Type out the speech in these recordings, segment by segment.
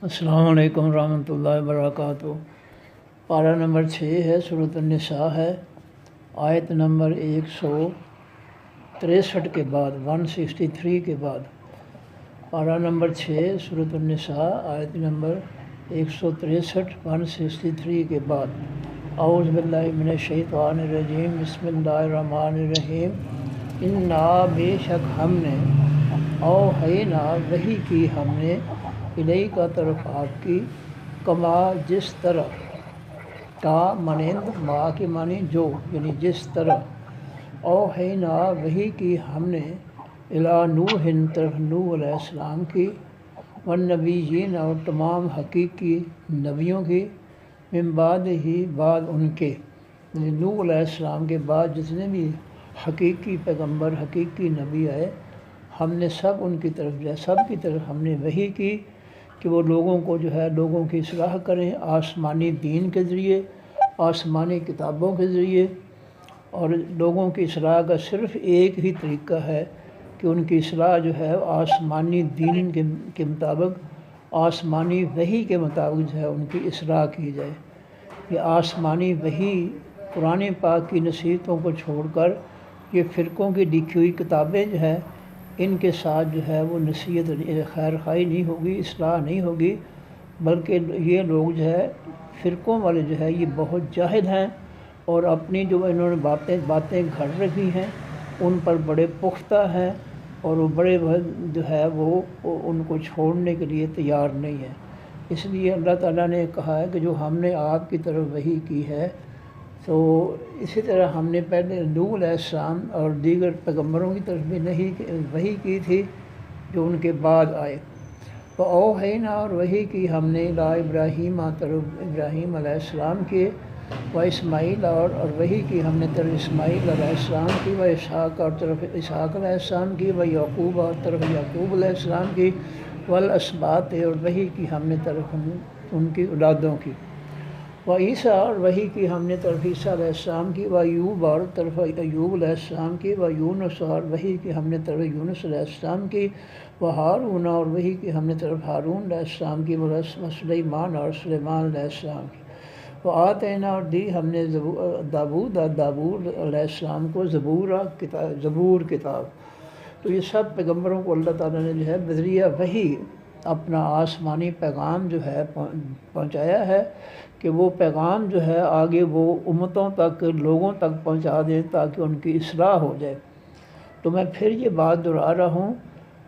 السلام علیکم ورحمۃ اللہ وبرکاتہ۔ پارہ نمبر 6 ہے، سورۃ النساء ہے، آیت نمبر 163 کے بعد 163 کے بعد۔ پارہ نمبر 6 سورۃ النساء آیت نمبر 163 163 کے بعد۔ اعوذ باللہ من الشیطان الرجیم، بسم اللہ الرحمن الرحیم۔ انا بے شک ہم نے، اوحینا وحی کی ہم نے، الیک طرف آپ کی، کما جس طرح، کا مانند، ما کے معنی جو، یعنی جس طرح، اوحینا وحی کی ہم نے، الی نوح طرف نوح علیہ السلام کی، والنبیین اور تمام حقیقی نبیوں کی، من بعد ہی بعد ان کے، یعنی نوح علیہ السلام کے بعد جتنے بھی حقیقی پیغمبر حقیقی نبی آئے، ہم نے سب ان کی طرف سب کی طرف ہم نے وحی کی کہ وہ لوگوں کو لوگوں کی اصلاح کریں، آسمانی دین کے ذریعے، آسمانی کتابوں کے ذریعے۔ اور لوگوں کی اصلاح کا صرف ایک ہی طریقہ ہے کہ ان کی اصلاح آسمانی دین کے مطابق، آسمانی وحی کے مطابق ان کی اصلاح کی جائے۔ یہ آسمانی وحی قرآن پاک کی نصیحتوں کو چھوڑ کر یہ فرقوں کی لکھی ہوئی کتابیں ان کے ساتھ وہ نصیحت خیر خواہی نہیں ہوگی، اصلاح نہیں ہوگی، بلکہ یہ لوگ فرقوں والے یہ بہت جاہل ہیں، اور اپنی انہوں نے باتیں گھڑ رکھی ہیں ان پر بڑے پختہ ہیں، اور وہ بڑے وہ ان کو چھوڑنے کے لیے تیار نہیں ہیں۔ اس لیے اللہ تعالیٰ نے کہا ہے کہ جو ہم نے آپ کی طرف وحی کی ہے، تو اسی طرح ہم نے پہلے نوح علیہ السلام اور دیگر پیغمبروں کی طرف بھی وحی کی تھی جو ان کے بعد آئے۔ تو اوحینا اور وحی کی ہم نے الی ابراہیم طرف ابراہیم علیہ السلام کی، و اسماعیل اور وحی کی ہم نے طرف اسماعیل علیہ السلام کی، و اسحاق اور طرف اسحاق علیہ السلام کی، و یعقوب اور طرف یعقوب علیہ السلام کی، والاسباط اور وحی کی ہم نے طرف ان کی اولادوں کی، و عیسیٰ اور وحی کی ہم نے طرف عیسیٰ علیہ السلام کی، و ایوب اور طرف ایوب علیہ السلام کی، و یونس اور وحی کی ہم نے طرف یونس علیہ السلام کی، و ہارون اور وحی کی ہم نے طرف ہارون علیہ السلام کی، و سلیمان اور سلیمان علیہ السلام کی، و آتینا اور دی ہم نے داود علیہ السلام کو زبور کتاب۔ تو یہ سب پیغمبروں کو اللہ تعالیٰ نے بذریعہ وحی اپنا آسمانی پیغام پہنچایا ہے کہ وہ پیغام آگے وہ امتوں تک، لوگوں تک پہنچا دیں تاکہ ان کی اصلاح ہو جائے۔ تو میں پھر یہ بات دہرا رہا ہوں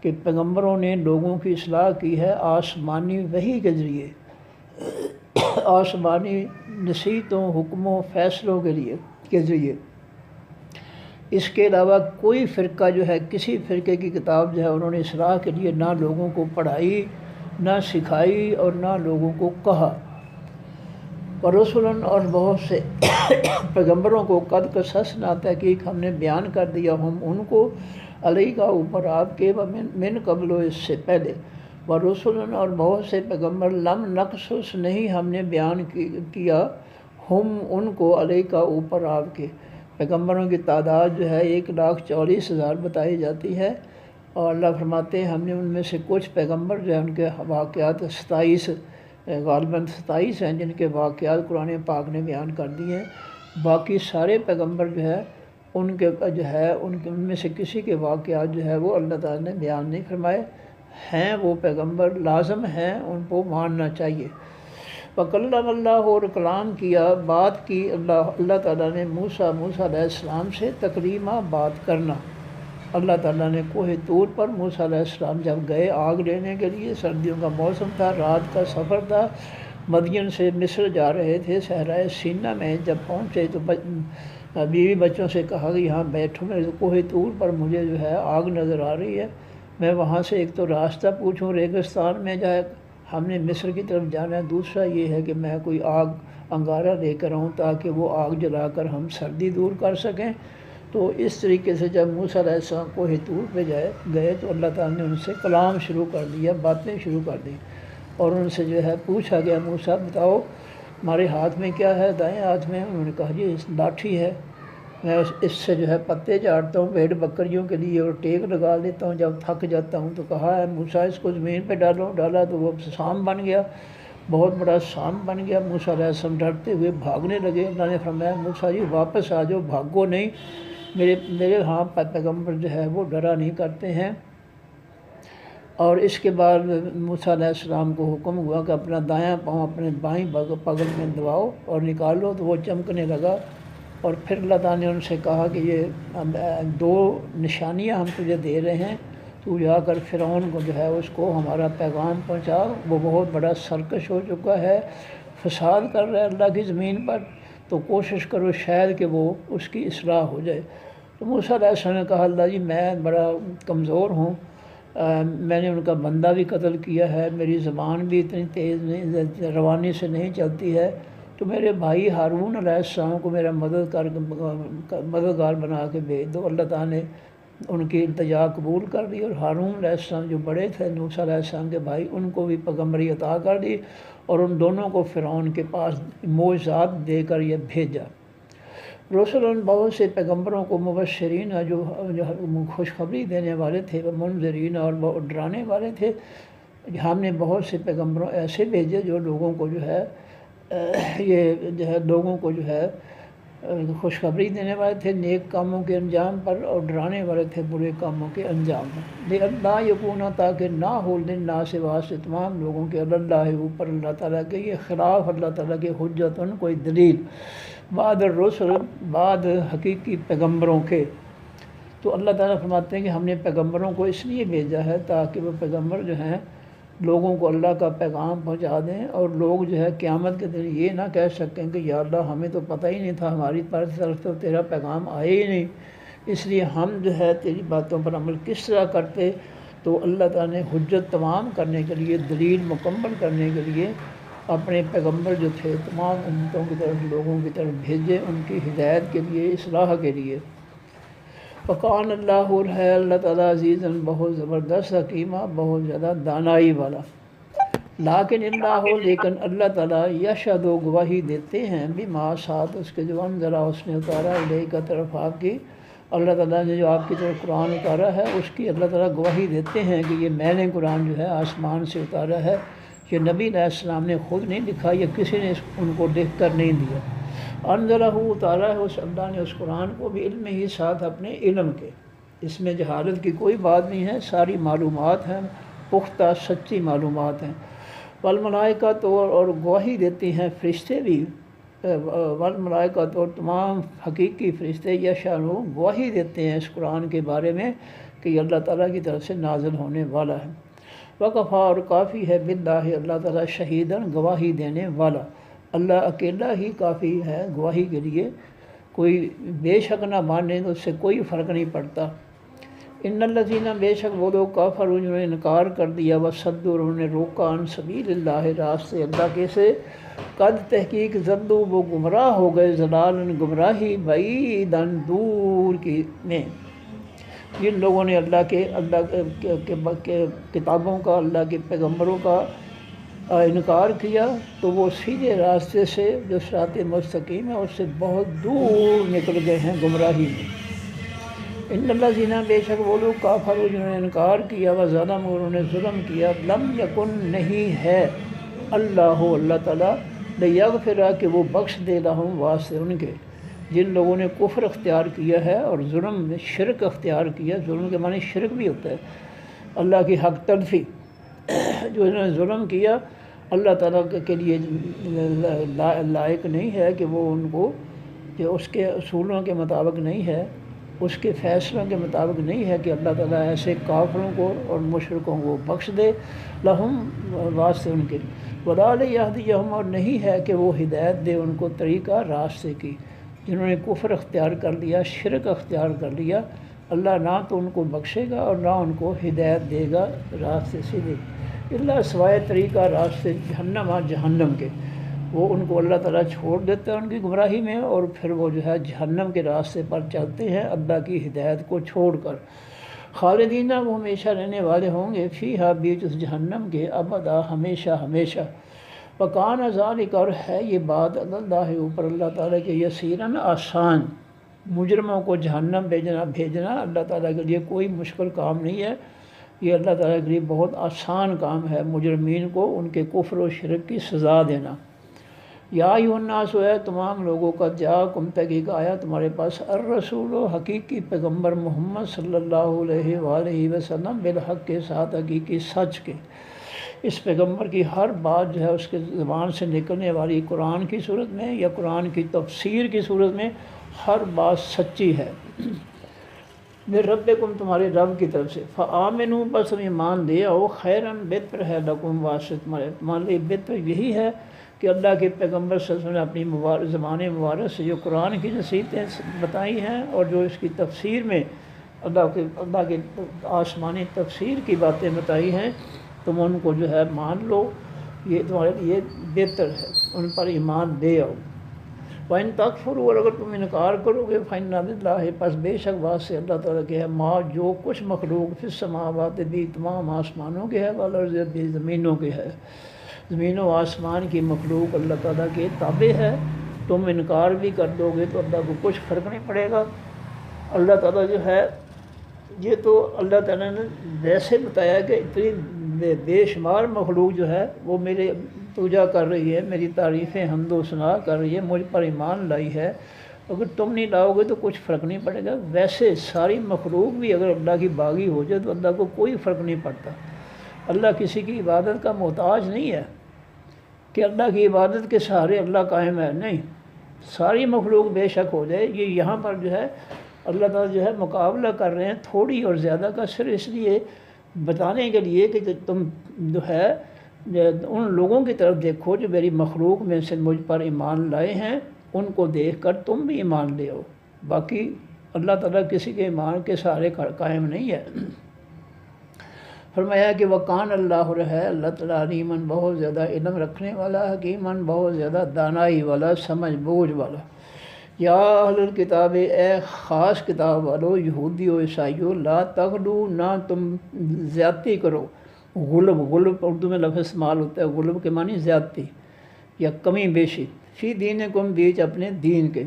کہ پیغمبروں نے لوگوں کی اصلاح کی ہے آسمانی وحی کے ذریعے، آسمانی نصیحتوں، حکموں، فیصلوں کے ذریعے۔ اس کے علاوہ کوئی فرقہ کسی فرقے کی کتاب انہوں نے اصلاح کے لیے نہ لوگوں کو پڑھائی، نہ سکھائی، اور نہ لوگوں کو کہا۔ ورسلاً اور بہت سے پیغمبروں کو قد قصصنا تحقیق ہم نے بیان کر دیا ہم ان کو، علیہ کا اوپر آپ کے، من قبل اس سے پہلے، ورسلاً اور بہت سے پیغمبر لم نقصص نہیں ہم نے بیان کیا ہم ان کو، علیہ کا اوپر آپ کے۔ پیغمبروں کی تعداد 1,40,000 بتائی جاتی ہے، اور اللہ فرماتے ہیں ہم نے ان میں سے کچھ پیغمبر ان کے واقعات 27 غالباً 27 ہیں جن کے واقعات قرآن پاک نے بیان کر دیے ہیں۔ باقی سارے پیغمبر ان میں سے کسی کے واقعات وہ اللہ تعالیٰ نے بیان نہیں فرمائے ہیں۔ وہ پیغمبر لازم ہیں، ان کو ماننا چاہیے۔ وَكَلَّمَ اللَّهُ اور کلام کیا، بات کی اللہ تعالیٰ نے موسیٰ علیہ السلام سے، تکلیمہ بات کرنا۔ اللہ تعالیٰ نے کوہ طور پر موسیٰ علیہ السلام جب گئے آگ لینے کے لیے، سردیوں کا موسم تھا، رات کا سفر تھا، مدین سے مصر جا رہے تھے، صحرائے سینا میں جب پہنچے تو بیوی بچوں سے کہا کہ یہاں بیٹھو، میں کوہ طور پر مجھے آگ نظر آ رہی ہے، میں وہاں سے ایک تو راستہ پوچھوں، ریگستان میں ہم نے مصر کی طرف جانا ہے، دوسرا یہ ہے کہ میں کوئی آگ انگارہ لے کر آؤں تاکہ وہ آگ جلا کر ہم سردی دور کر سکیں۔ تو اس طریقے سے جب موسیٰ علیہ السلام کوہ طور پہ گئے تو اللہ تعالیٰ نے ان سے کلام شروع کر دیا، باتیں شروع کر دی، اور ان سے پوچھا گیا موسیٰ بتاؤ ہمارے ہاتھ میں کیا ہے، دائیں ہاتھ میں؟ انہوں نے کہا جی لاٹھی ہے۔ میں اس سے جو ہے پتے چاٹتا ہوں بھیڑ بکریوں کے لیے اور ٹیک لگا لیتا ہوں جب تھک جاتا ہوں۔ تو کہا ہے موسیٰ اس کو زمین پہ ڈالو، ڈالا تو وہ سام بن گیا، بہت بڑا سام بن گیا۔ موسیٰ علیہ السلام ڈرتے ہوئے بھاگنے لگے۔ اللہ نے فرمایا موسیٰ جی واپس آ جاؤ، بھاگو نہیں، میرے ہاں پیغمبر جو ہے وہ ڈرا نہیں کرتے ہیں۔ اور اس کے بعد موسیٰ علیہ السلام کو حکم ہوا کہ اپنا دایاں پاؤں اپنے بائیں پگل میں دباؤ اور نکالو، تو وہ چمکنے لگا۔ اور پھر اللہ تعالیٰ نے ان سے کہا کہ یہ 2 نشانیاں ہم تجھے دے رہے ہیں، تو جا کر فرعون کو جو ہے اس کو ہمارا پیغام پہنچا، وہ بہت بڑا سرکش ہو چکا ہے، فساد کر رہا ہے اللہ کی زمین پر، تو کوشش کرو شاید کہ وہ اس کی اصلاح ہو جائے۔ تو موسیٰ علیہ السلام نے کہا اللہ جی میں بڑا کمزور ہوں، میں نے ان کا بندہ بھی قتل کیا ہے، میری زبان بھی اتنی تیز نہیں، روانی سے نہیں چلتی ہے، تو میرے بھائی ہارون علیہ السلام کو میرا مددگار بنا کے بھیج دو۔ اللہ تعالیٰ نے ان کی التجا قبول کر دی، اور ہارون علیہ السلام جو بڑے تھے موسیٰ علیہ السلام کے بھائی، ان کو بھی پیغمبری عطا کر دی، اور ان دونوں کو فرعون کے پاس معجزات دے کر یہ بھیجا۔ رسول بہت سے پیغمبروں کو مبشرین جو خوشخبری دینے والے تھے، منذرین اور ڈرانے والے تھے، ہم نے بہت سے پیغمبروں ایسے بھیجے جو لوگوں کو جو ہے لوگوں کو جو ہے خوشخبری دینے والے تھے نیک کاموں کے انجام پر، اور ڈرانے والے تھے برے کاموں کے انجام پر۔ لِأَلَّا یکونا تاکہ نہ ہو للناس واسطے تمام لوگوں کے اللہ اوپر اللہ تعالیٰ کے یہ خلاف اللہ تعالیٰ کے حجتن کوئی دلیل بعد الرسل بعد حقیقی پیغمبروں کے۔ تو اللہ تعالیٰ فرماتے ہیں کہ ہم نے پیغمبروں کو اس لیے بھیجا ہے تاکہ وہ پیغمبر جو ہیں لوگوں کو اللہ کا پیغام پہنچا دیں، اور لوگ جو ہے قیامت کے دن یہ نہ کہہ سکیں کہ یا اللہ ہمیں تو پتہ ہی نہیں تھا، ہماری طرف تو تیرا پیغام آئے ہی نہیں، اس لیے ہم جو ہے تیری باتوں پر عمل کس طرح کرتے۔ تو اللہ تعالیٰ نے حجت تمام کرنے کے لیے، دلیل مکمل کرنے کے لیے اپنے پیغمبر جو تھے تمام امتوں کی طرف لوگوں کی طرف بھیجے، ان کی ہدایت کے لیے، اصلاح کے لیے۔ وقان اللہ ہے اللہ تعالیٰ عزیزاً بہت زبردست، حکیمہ بہت زیادہ دانائی والا۔ لیکن لیکن اللہ تعالیٰ یشہد و گواہی دیتے ہیں بما ساتھ اس کے جو انزلہ اس نے اتارا الیک کا طرف آپ کی، اللہ تعالیٰ نے جو آپ کی طرف قرآن اتارا ہے اس کی اللہ تعالیٰ گواہی دیتے ہیں کہ یہ میں نے قرآن جو ہے آسمان سے اتارا ہے، یہ نبی علیہ السلام نے خود نہیں لکھا، یا کسی نے ان کو لکھ کر نہیں دیا۔ انزلہ اتارا ہے اس اللہ نے اس قرآن کو بھی علم ہی ساتھ اپنے علم کے، اس میں جہالت کی کوئی بات نہیں ہے، ساری معلومات ہیں، پختہ سچی معلومات ہیں۔ والملائکۃ اور گواہی دیتی ہیں فرشتے بھی، والملائکۃ اور تمام حقیقی فرشتے یشہدون گواہی دیتے ہیں اس قرآن کے بارے میں کہ یہ اللہ تعالیٰ کی طرف سے نازل ہونے والا ہے۔ وکفیٰ اور کافی ہے باللہ اللہ تعالیٰ شہیداً گواہی دینے والا، اللہ اکیلا ہی کافی ہے گواہی کے لیے، کوئی بے شک نہ مانے تو اس سے کوئی فرق نہیں پڑتا۔ ان الذین بے شک وہ لوگ کافروا جنہوں نے انکار کر دیا، وصدوا اور انہوں نے روکا عن سبیل اللہ راستے اللہ کے سے، قد تحقیق ضلوا وہ گمراہ ہو گئے، ضلالاً گمراہی بعیداً دور کی میں۔ جن لوگوں نے اللہ کے کتابوں کا، اللہ کے پیغمبروں کا انکار کیا تو وہ سیدھے راستے سے جو صراط مستقیم ہے اس سے بہت دور نکل گئے ہیں گمراہی میں۔ ان الذین بے شک وہ لوگ کافروا جنہوں نے انکار کیا، وظلموا انہوں نے ظلم کیا، لم یکن نہیں ہے اللہ تعالیٰ لیغفر کہ وہ بخش دے لہم واسطے ان کے، جن لوگوں نے کفر اختیار کیا ہے اور ظلم میں شرک اختیار کیا، ظلم کے معنی شرک بھی ہوتا ہے، اللہ کی حق تلفی، جو انہوں نے ظلم کیا اللہ تعالیٰ کے لیے لائق نہیں ہے کہ وہ ان کو، جو اس کے اصولوں کے مطابق نہیں ہے، اس کے فیصلوں کے مطابق نہیں ہے کہ اللہ تعالیٰ ایسے کافروں کو اور مشرکوں کو بخش دے لہم واسطے ان کے، ولا لیہدیہم اور نہیں ہے کہ وہ ہدایت دے ان کو طریقہ راستے کی، جنہوں نے کفر اختیار کر لیا، شرک اختیار کر لیا، اللہ نہ تو ان کو بخشے گا اور نہ ان کو ہدایت دے گا راستے سیدھے، اللہ سوائے طریقہ راستے جہنم کے، وہ ان کو اللہ تعالیٰ چھوڑ دیتا ہے ان کی گمراہی میں، اور پھر وہ جو ہے جہنم کے راستے پر چلتے ہیں اللہ کی ہدایت کو چھوڑ کر، خالدین وہ ہمیشہ رہنے والے ہوں گے، فیہا بیچ اس جہنم کے، ابدا ہمیشہ ہمیشہ۔ وکان ذالک اور ہے یہ بات اللہ اوپر اللہ تعالیٰ کے، یسیراً آسان، مجرموں کو جہنم بھیجنا اللہ تعالیٰ کے لیے کوئی مشکل کام نہیں ہے، یہ اللہ تعالیٰ کے لیے بہت آسان کام ہے مجرمین کو ان کے کفر و شرک کی سزا دینا۔ یا ایھا الناس، ہے تمام لوگوں کا، جاءکم تحقیق آیا تمہارے پاس، الرسول و حقیقی پیغمبر محمد صلی اللہ علیہ وآلہ وسلم، بالحق کے ساتھ، حقیقی سچ کے۔ اس پیغمبر کی ہر بات جو ہے اس کے زبان سے نکلنے والی قرآن کی صورت میں یا قرآن کی تفسیر کی صورت میں ہر بات سچی ہے۔ من ربکم، تمہارے رب کی طرف سے، فآمنوا، بس ایمان لے آؤ، خیراً، بہتر ہے، لکم، واسطہ تمہارے لیے بہتر یہی ہے کہ اللہ کے پیغمبر صلی اللہ علیہ وسلم نے اپنی زبان مبارک سے جو قرآن کی نصیحتیں بتائی ہیں اور جو اس کی تفسیر میں اللہ کے آسمانی تفسیر کی باتیں بتائی ہیں، تم ان کو جو ہے مان لو، یہ تمہارے لیے بہتر ہے، ان پر ایمان لے آؤ۔ وَإِن تَكْفُرُوا، اور اگر تم انکار کرو گے، فَإِنَّ لِلَّهِ، پس بے شک بات سے اللہ تعالیٰ کے ہے، ما، جو کچھ مخلوق، فی السماوات، بھی تمام آسمانوں کے ہے، والارض، بھی زمینوں کے ہے، زمین و آسمان کی مخلوق اللہ تعالیٰ کے تابع ہے۔ تم انکار بھی کر دو گے تو اللہ کو کچھ فرق نہیں پڑے گا۔ اللہ تعالیٰ جو ہے، یہ تو اللہ تعالیٰ نے ویسے بتایا کہ اتنی بے شمار مخلوق جو ہے وہ میرے پوجا کر رہی ہے، میری تعریفیں حمد و ثنا کر رہی ہے، مجھ پر ایمان لائی ہے، اگر تم نہیں لاؤ گے تو کچھ فرق نہیں پڑے گا۔ ویسے ساری مخلوق بھی اگر اللہ کی باغی ہو جائے تو اللہ کو کوئی فرق نہیں پڑتا۔ اللہ کسی کی عبادت کا محتاج نہیں ہے کہ اللہ کی عبادت کے سہارے اللہ قائم ہے، نہیں، ساری مخلوق بے شک ہو جائے، یہ یہاں پر جو ہے اللہ تعالیٰ جو ہے مقابلہ کر رہے ہیں تھوڑی اور زیادہ کا، صرف اس لیے بتانے کے لیے کہ تم جو ہے ان لوگوں کی طرف دیکھو جو میری مخلوق میں سے مجھ پر ایمان لائے ہیں، ان کو دیکھ کر تم بھی ایمان لے آؤ۔ باقی اللہ تعالیٰ کسی کے ایمان کے سہارے قائم نہیں ہے۔ فرمایا کہ وکان اللہ ہے، اللہ تعالیٰ علیماً، بہت زیادہ علم رکھنے والا، حکیماً، بہت زیادہ دانائی والا، سمجھ بوجھ والا۔ یا اہل الکتاب، اے خاص کتاب والو، یہودی و عیسائیو، لا تغلو، نہ تم زیادتی کرو، غلب اردو میں لفظ استعمال ہوتا ہے، غلب کے معنی زیادتی یا کمی بیشی، فی دینکم، بیچ اپنے دین کے،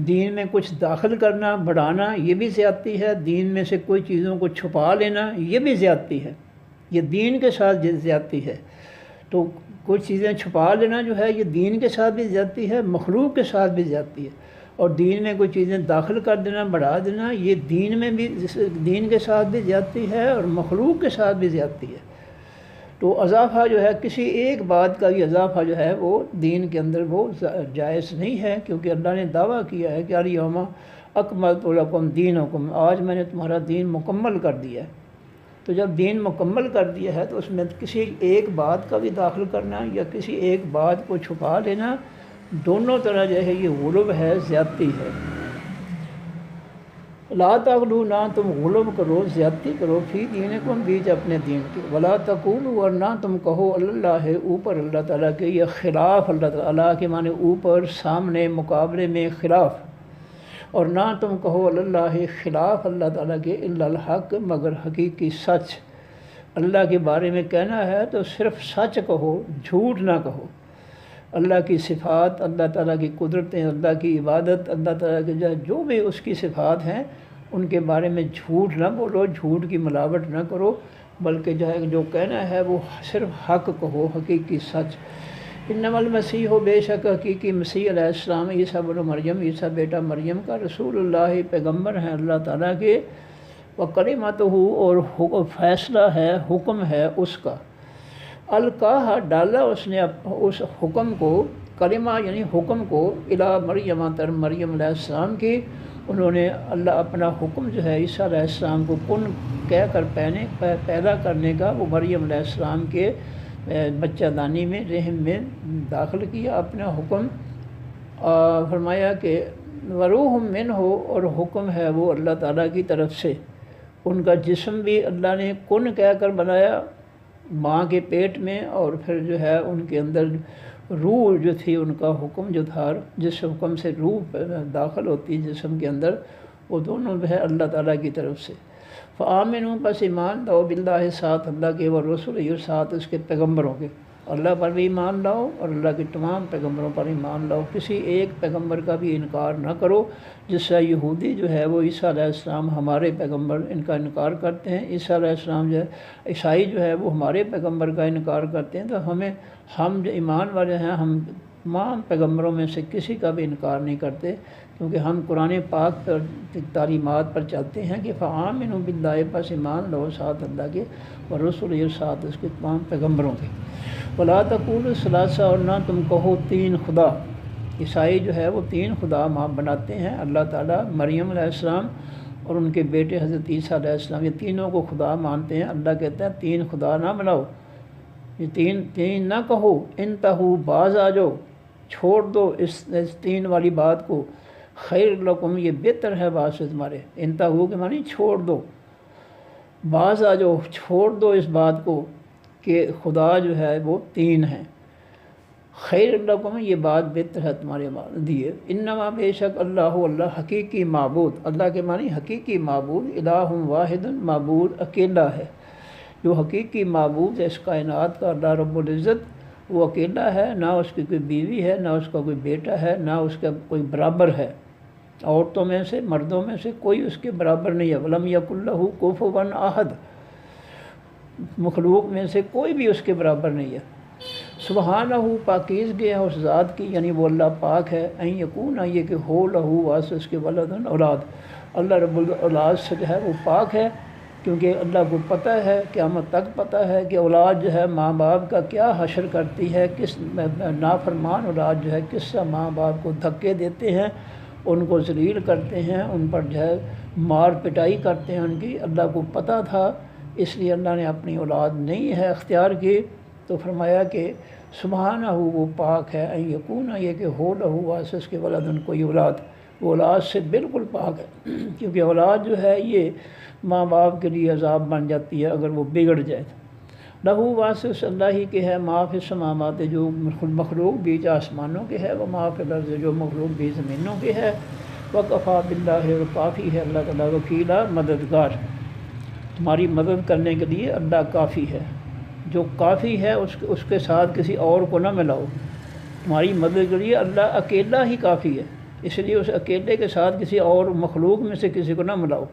دین میں کچھ داخل کرنا، بڑھانا، یہ بھی زیادتی ہے، دین میں سے کوئی چیزوں کو چھپا لینا، یہ بھی زیادتی ہے، یہ دین کے ساتھ زیادتی ہے۔ تو کچھ چیزیں چھپا لینا جو ہے یہ دین کے ساتھ بھی زیادتی ہے، مخلوق کے ساتھ بھی زیادتی ہے، اور دین میں کوئی چیزیں داخل کر دینا، بڑھا دینا، یہ دین میں بھی، دین کے ساتھ بھی زیادتی ہے اور مخلوق کے ساتھ بھی زیادتی ہے۔ تو اضافہ جو ہے، کسی ایک بات کا بھی اضافہ جو ہے وہ دین کے اندر وہ جائز نہیں ہے، کیونکہ اللہ نے دعویٰ کیا ہے کہ الیوم اکملت لکم دینکم، آج میں نے تمہارا دین مکمل کر دیا ہے۔ تو جب دین مکمل کر دیا ہے تو اس میں کسی ایک بات کا بھی داخل کرنا یا کسی ایک بات کو چھپا لینا، دونوں طرح جو ہے یہ غلب ہے، زیادتی ہے۔ لا تغلو، نہ تم غلب کرو، زیادتی کرو، فی دینکم، بیچ اپنے دین کے، ولا تقولوا، اور نہ تم کہو، اللہ، اوپر اللہ تعالیٰ کے، یا خلاف اللہ تعالیٰ، اللہ کے معنی اوپر، سامنے، مقابلے میں، خلاف، اور نہ تم کہو اللہ، خلاف اللہ تعالیٰ کے، الا الحق، مگر حقیقی سچ۔ اللہ کے بارے میں کہنا ہے تو صرف سچ کہو، جھوٹ نہ کہو۔ اللہ کی صفات، اللہ تعالیٰ کی قدرتیں، اللہ کی عبادت، اللہ تعالیٰ کے جو بھی اس کی صفات ہیں ان کے بارے میں جھوٹ نہ بولو، جھوٹ کی ملاوٹ نہ کرو، بلکہ جو کہنا ہے وہ صرف حق کہو، حقیقی سچ۔ انما المسیح، بے شک حقیقی مسیح علیہ السلام، عیسیٰ بن مریم، عیسیٰ بیٹا مریم کا، رسول اللہ، پیغمبر ہیں اللہ تعالیٰ کے، وکلمتہ، اور فیصلہ ہے، حکم ہے اس کا، القاہ، ڈالا اس نے اس حکم کو، کلمہ یعنی حکم کو، الی مریم، تر مریم علیہ السلام کی، انہوں نے اللہ اپنا حکم جو ہے عیسیٰ علیہ السلام کو کن کہہ کر پیدا کرنے کا، وہ مریم علیہ السلام کے بچہ دانی میں، رحم میں داخل کیا اپنا حکم، فرمایا کہ وروح منہ، اور حکم ہے وہ اللہ تعالیٰ کی طرف سے۔ ان کا جسم بھی اللہ نے کن کہہ کر بنایا ماں کے پیٹ میں، اور پھر جو ہے ان کے اندر روح جو تھی، ان کا حکم جو تھا، جس حکم سے روح داخل ہوتی ہے جسم کے اندر، وہ دونوں جو ہے اللہ تعالیٰ کی طرف سے۔ فآمنوا، پس ایمان لاؤ، باللہ، ساتھ اللہ کے، ورسولہ، ساتھ اس کے پیغمبروں کے، اللہ پر بھی ایمان لاؤ اور اللہ کے تمام پیغمبروں پر ایمان لاؤ، کسی ایک پیغمبر کا بھی انکار نہ کرو۔ جس سے یہودی جو ہے وہ عیسیٰ علیہ السلام ہمارے پیغمبر ان کا انکار کرتے ہیں، عیسیٰ علیہ السلام جو ہے عیسائی جو ہے وہ ہمارے پیغمبر کا انکار کرتے ہیں، تو ہم جو ایمان والے ہیں ہم تمام پیغمبروں میں سے کسی کا بھی انکار نہیں کرتے، کیونکہ ہم قرآن پاک پر تعلیمات پر چلتے ہیں کہ فآمنوا باللہ، پس ایمان لو ساتھ اللہ کے، اور رسول ساتھ اس کے تمام پیغمبروں کے۔ ولا تقولوا ثلاثہ، اور نہ تم کہو تین خدا۔ عیسائی جو ہے وہ تین خدا ماں بناتے ہیں، اللہ تعالیٰ، مریم علیہ السلام اور ان کے بیٹے حضرت عیسیٰ علیہ السلام، یہ تینوں کو خدا مانتے ہیں۔ اللہ کہتا ہے تین خدا نہ بناؤ، یہ تین نہ کہو، انتہو، باز آ جاؤ، چھوڑ دو اس تین والی بات کو، خیر لکم، یہ بہتر ہے بات سے تمہارے، انتہو کے معنی چھوڑ دو، باز آ جاؤ، چھوڑ دو اس بات کو کہ خدا جو ہے وہ تین ہیں، خیر لکم، یہ بات بہتر ہے تمہارے لیے، انما، بے شک، اللہ حقیقی معبود، اللہ کے معنی حقیقی معبود، الہ واحد، معبود اکیلا ہے، جو حقیقی معبود ہے اس کائنات کا اللہ رب العزت، وہ اکیلا ہے، نہ اس کی کوئی بیوی ہے، نہ اس کا کوئی بیٹا ہے، نہ اس کا کوئی برابر ہے، عورتوں میں سے مردوں میں سے کوئی اس کے برابر نہیں ہے، ولم یکن لہ کفوا احد، مخلوق میں سے کوئی بھی اس کے برابر نہیں ہے۔ سبحانہ، پاکیزگی ہے اس ذات کی، یعنی وہ اللہ پاک ہے، ان یکون، یہ کہ ہو لہو، واسطہ اس کے ولدن، اولاد، اللہ رب الاولاد سے جو ہے وہ پاک ہے، کیونکہ اللہ کو پتہ ہے، قیامت تک پتہ ہے کہ اولاد جو ہے ماں باپ کا کیا حشر کرتی ہے، کس نافرمان اولاد جو ہے کس طرح ماں باپ کو دھکے دیتے ہیں، ان کو ذلیل کرتے ہیں، ان پر جو ہے مار پٹائی کرتے ہیں ان کی، اللہ کو پتہ تھا، اس لیے اللہ نے اپنی اولاد نہیں ہے اختیار کی، تو فرمایا کہ سبحانہ، وہ پاک ہے، ان یکون، یہ کہ ہو لہو، واسطہ اس کے ولدن، کوئی اولاد، وہ اولاد سے بالکل پاک ہے، کیونکہ اولاد جو ہے یہ ماں باپ کے لیے عذاب بن جاتی ہے اگر وہ بگڑ جائے۔ لہو، واسطہ اس اللہ ہی کے ہے، ما فی السماوات، جو مخلوق بیچ آسمانوں کے ہے، وہ ما فی الارض، جو مخلوق بیچ زمینوں کے ہے، وکفیٰ باللہ، اور کافی ہے اللہ تعالیٰ، وکیلا، مددگار، تمہاری مدد کرنے کے لیے اللہ کافی ہے، جو کافی ہے اس کے ساتھ کسی اور کو نہ ملاؤ، تمہاری مدد کے لیے اللہ اکیلا ہی کافی ہے، اس لیے اس اکیلے کے ساتھ کسی اور مخلوق میں سے کسی کو نہ ملاؤ،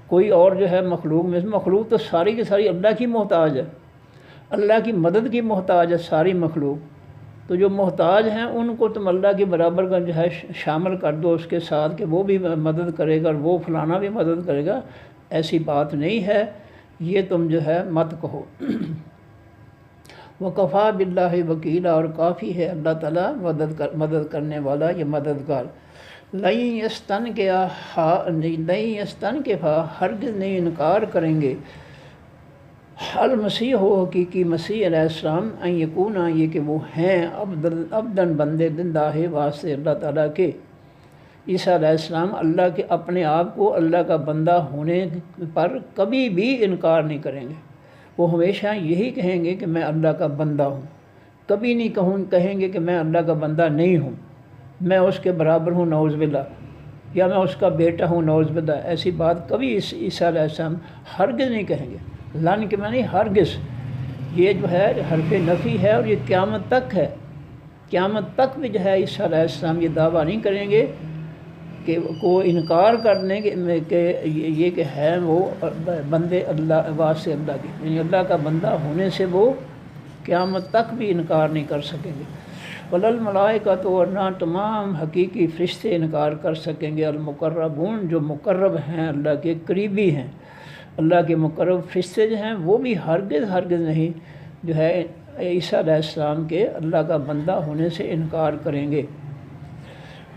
کوئی اور جو ہے مخلوق تو ساری کی ساری اللہ کی محتاج ہے، اللہ کی مدد کی محتاج ہے ساری مخلوق، تو جو محتاج ہیں ان کو تم اللہ کے برابر کا جو ہے شامل کر دو اس کے ساتھ کہ وہ بھی مدد کرے گا اور وہ فلانا بھی مدد کرے گا، ایسی بات نہیں ہے، یہ تم جو ہے مت کہو۔ وکفیٰ باللہ وکیلا، اور کافی ہے اللہ تعالیٰ مدد کرنے والا، یہ مددگار۔ لن یستنکفا، ہرگز نہیں انکار کریں گے، المسیح، ہو حقیقی مسیح علیہ السلام، ان یکون، یہ کہ وہ ہیں، عبداً، بندے، للہ، واسطے اللہ تعالیٰ کے۔ عیسیٰ علیہ السلام اللہ کے اپنے آپ کو اللہ کا بندہ ہونے پر کبھی بھی انکار نہیں کریں گے، وہ ہمیشہ یہی کہیں گے کہ میں اللہ کا بندہ ہوں، کبھی نہیں کہیں گے کہ میں اللہ کا بندہ نہیں ہوں، میں اس کے برابر ہوں، نعوذ باللہ، یا میں اس کا بیٹا ہوں، نعوذ باللہ، ایسی بات کبھی عیسیٰ علیہ السلام ہرگز نہیں کہیں گے۔ لن کے معنی ہرگز، یہ جو ہے حرف نفی ہے اور یہ قیامت تک ہے، قیامت تک بھی جو ہے عیسیٰ علیہ السلام یہ دعویٰ نہیں کریں گے کہ کو انکار کرنے کہ یہ کہ ہے وہ بندے اللہ، واسطے اللہ کے، یعنی اللہ کا بندہ ہونے سے وہ قیامت تک بھی انکار نہیں کر سکیں گے۔ وللملائکۃ، اور نہ تمام حقیقی فرشتے انکار کر سکیں گے، المقربون، جو مقرب ہیں، اللہ کے قریبی ہیں، اللہ کے مقرب فرشتے جو ہیں وہ بھی ہرگز نہیں جو ہے عیسیٰ علیہ السلام کے اللہ کا بندہ ہونے سے انکار کریں گے۔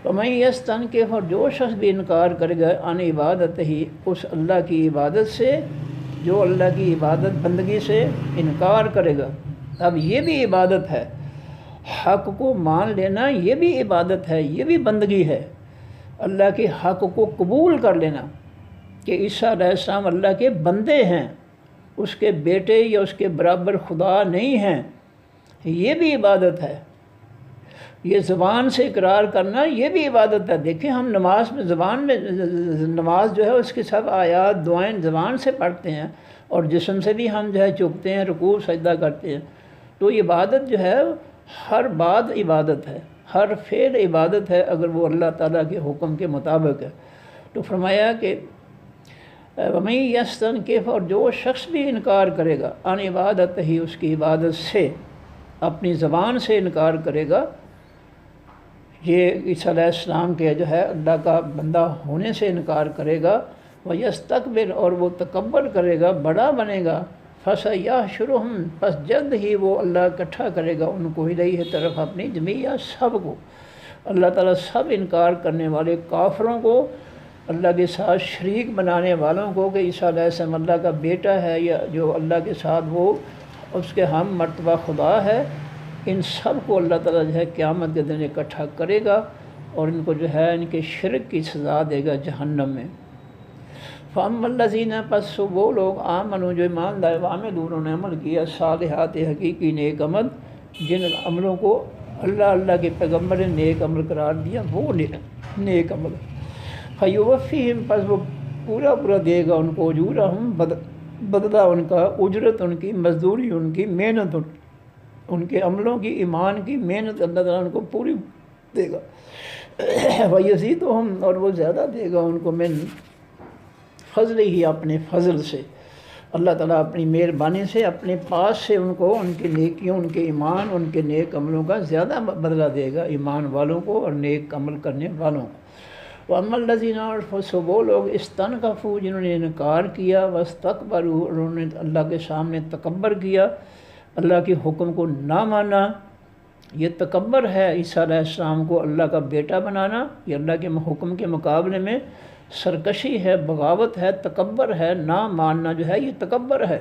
وَمَن یستنکف، اور جو شخص بھی انکار کرے گا، عن عبادتہ، اس اللہ کی عبادت سے، جو اللہ کی عبادت بندگی سے انکار کرے گا، اب یہ بھی عبادت ہے، حق کو مان لینا یہ بھی عبادت ہے، یہ بھی بندگی ہے، اللہ کے حق کو قبول کر لینا کہ عیسیٰ علیہ السلام اللہ کے بندے ہیں، اس کے بیٹے یا اس کے برابر خدا نہیں ہیں، یہ بھی عبادت ہے۔ یہ زبان سے اقرار کرنا یہ بھی عبادت ہے۔ دیکھیں ہم نماز میں نماز جو ہے اس کی سب آیات دعائیں زبان سے پڑھتے ہیں، اور جسم سے بھی ہم جو ہے چکتے ہیں، رکوع سجدہ کرتے ہیں، تو عبادت جو ہے ہر بات عبادت ہے، ہر فعل عبادت ہے اگر وہ اللہ تعالیٰ کے حکم کے مطابق ہے۔ تو فرمایا کہ وَمَن يَسْتَنْكِفْ، اور جو شخص بھی انکار کرے گا عن عبادت ہی، اس کی عبادت سے، اپنی زبان سے انکار کرے گا، یہ عیسیٰ علیہ السلام کے جو ہے اللہ کا بندہ ہونے سے انکار کرے گا، وَيَسْتَكْبِرْ، اور وہ تکبر کرے گا، بڑا بنے گا، فَسَيَحْشُرُهُمْ، پس جلد ہی وہ اللہ اکٹھا کرے گا ان کو الیہ، طرف اپنی، جمیعا، سب کو۔ اللہ تعالیٰ سب انکار کرنے والے کافروں کو، اللہ کے ساتھ شریک بنانے والوں کو کہ عیسیٰ علیہ السلام اللہ کا بیٹا ہے یا جو اللہ کے ساتھ وہ اس کے ہم مرتبہ خدا ہے، ان سب کو اللہ تعالیٰ جو ہے قیامت کے دن اکٹھا کرے گا اور ان کو جو ہے ان کے شرک کی سزا دے گا جہنم میں۔ فَأَمَّا الَّذِينَ، پس وہ لوگ، آمنوا، جو ایمان لائے، وعملوا، انہوں نے عمل کیا، صالحات، حقیقی نیک عمل، جن عملوں کو اللہ کے پیغمبر نے نیک عمل قرار دیا، وہ نیک عمل، فَيُوَفِّيهِمْ، پس وہ پورا دے گا ان کو، اجورہم، بدلہ ان کا، اجرت ان کی، مزدوری ان کی، محنت ان کے عملوں کی، ایمان کی محنت اللہ تعالیٰ ان کو پوری دے گا، وَيَزِيدُهُمْ، اور وہ زیادہ دے گا ان کو، من فضل ہی، اپنے فضل سے، اللہ تعالیٰ اپنی مہربانی سے اپنے پاس سے ان کو ان کی نیکیوں، ان کے ایمان، ان کے نیک عملوں کا زیادہ بدلہ دے گا، ایمان والوں کو اور نیک عمل کرنے والوں کو۔ وَأَمَّا الَّذِينَ، اور وہ لوگ، اسْتَنْكَفُوا، جنہوں نے انکار کیا، وَاسْتَكْبَرُوا، انہوں نے اللہ کے سامنے تکبر کیا، اللہ کے حکم کو نہ مانا، یہ تکبر ہے عیسیٰ علیہ السلام کو اللہ کا بیٹا بنانا، یہ اللہ کے حکم کے مقابلے میں سرکشی ہے، بغاوت ہے، تکبر ہے، نہ ماننا جو ہے یہ تکبر ہے۔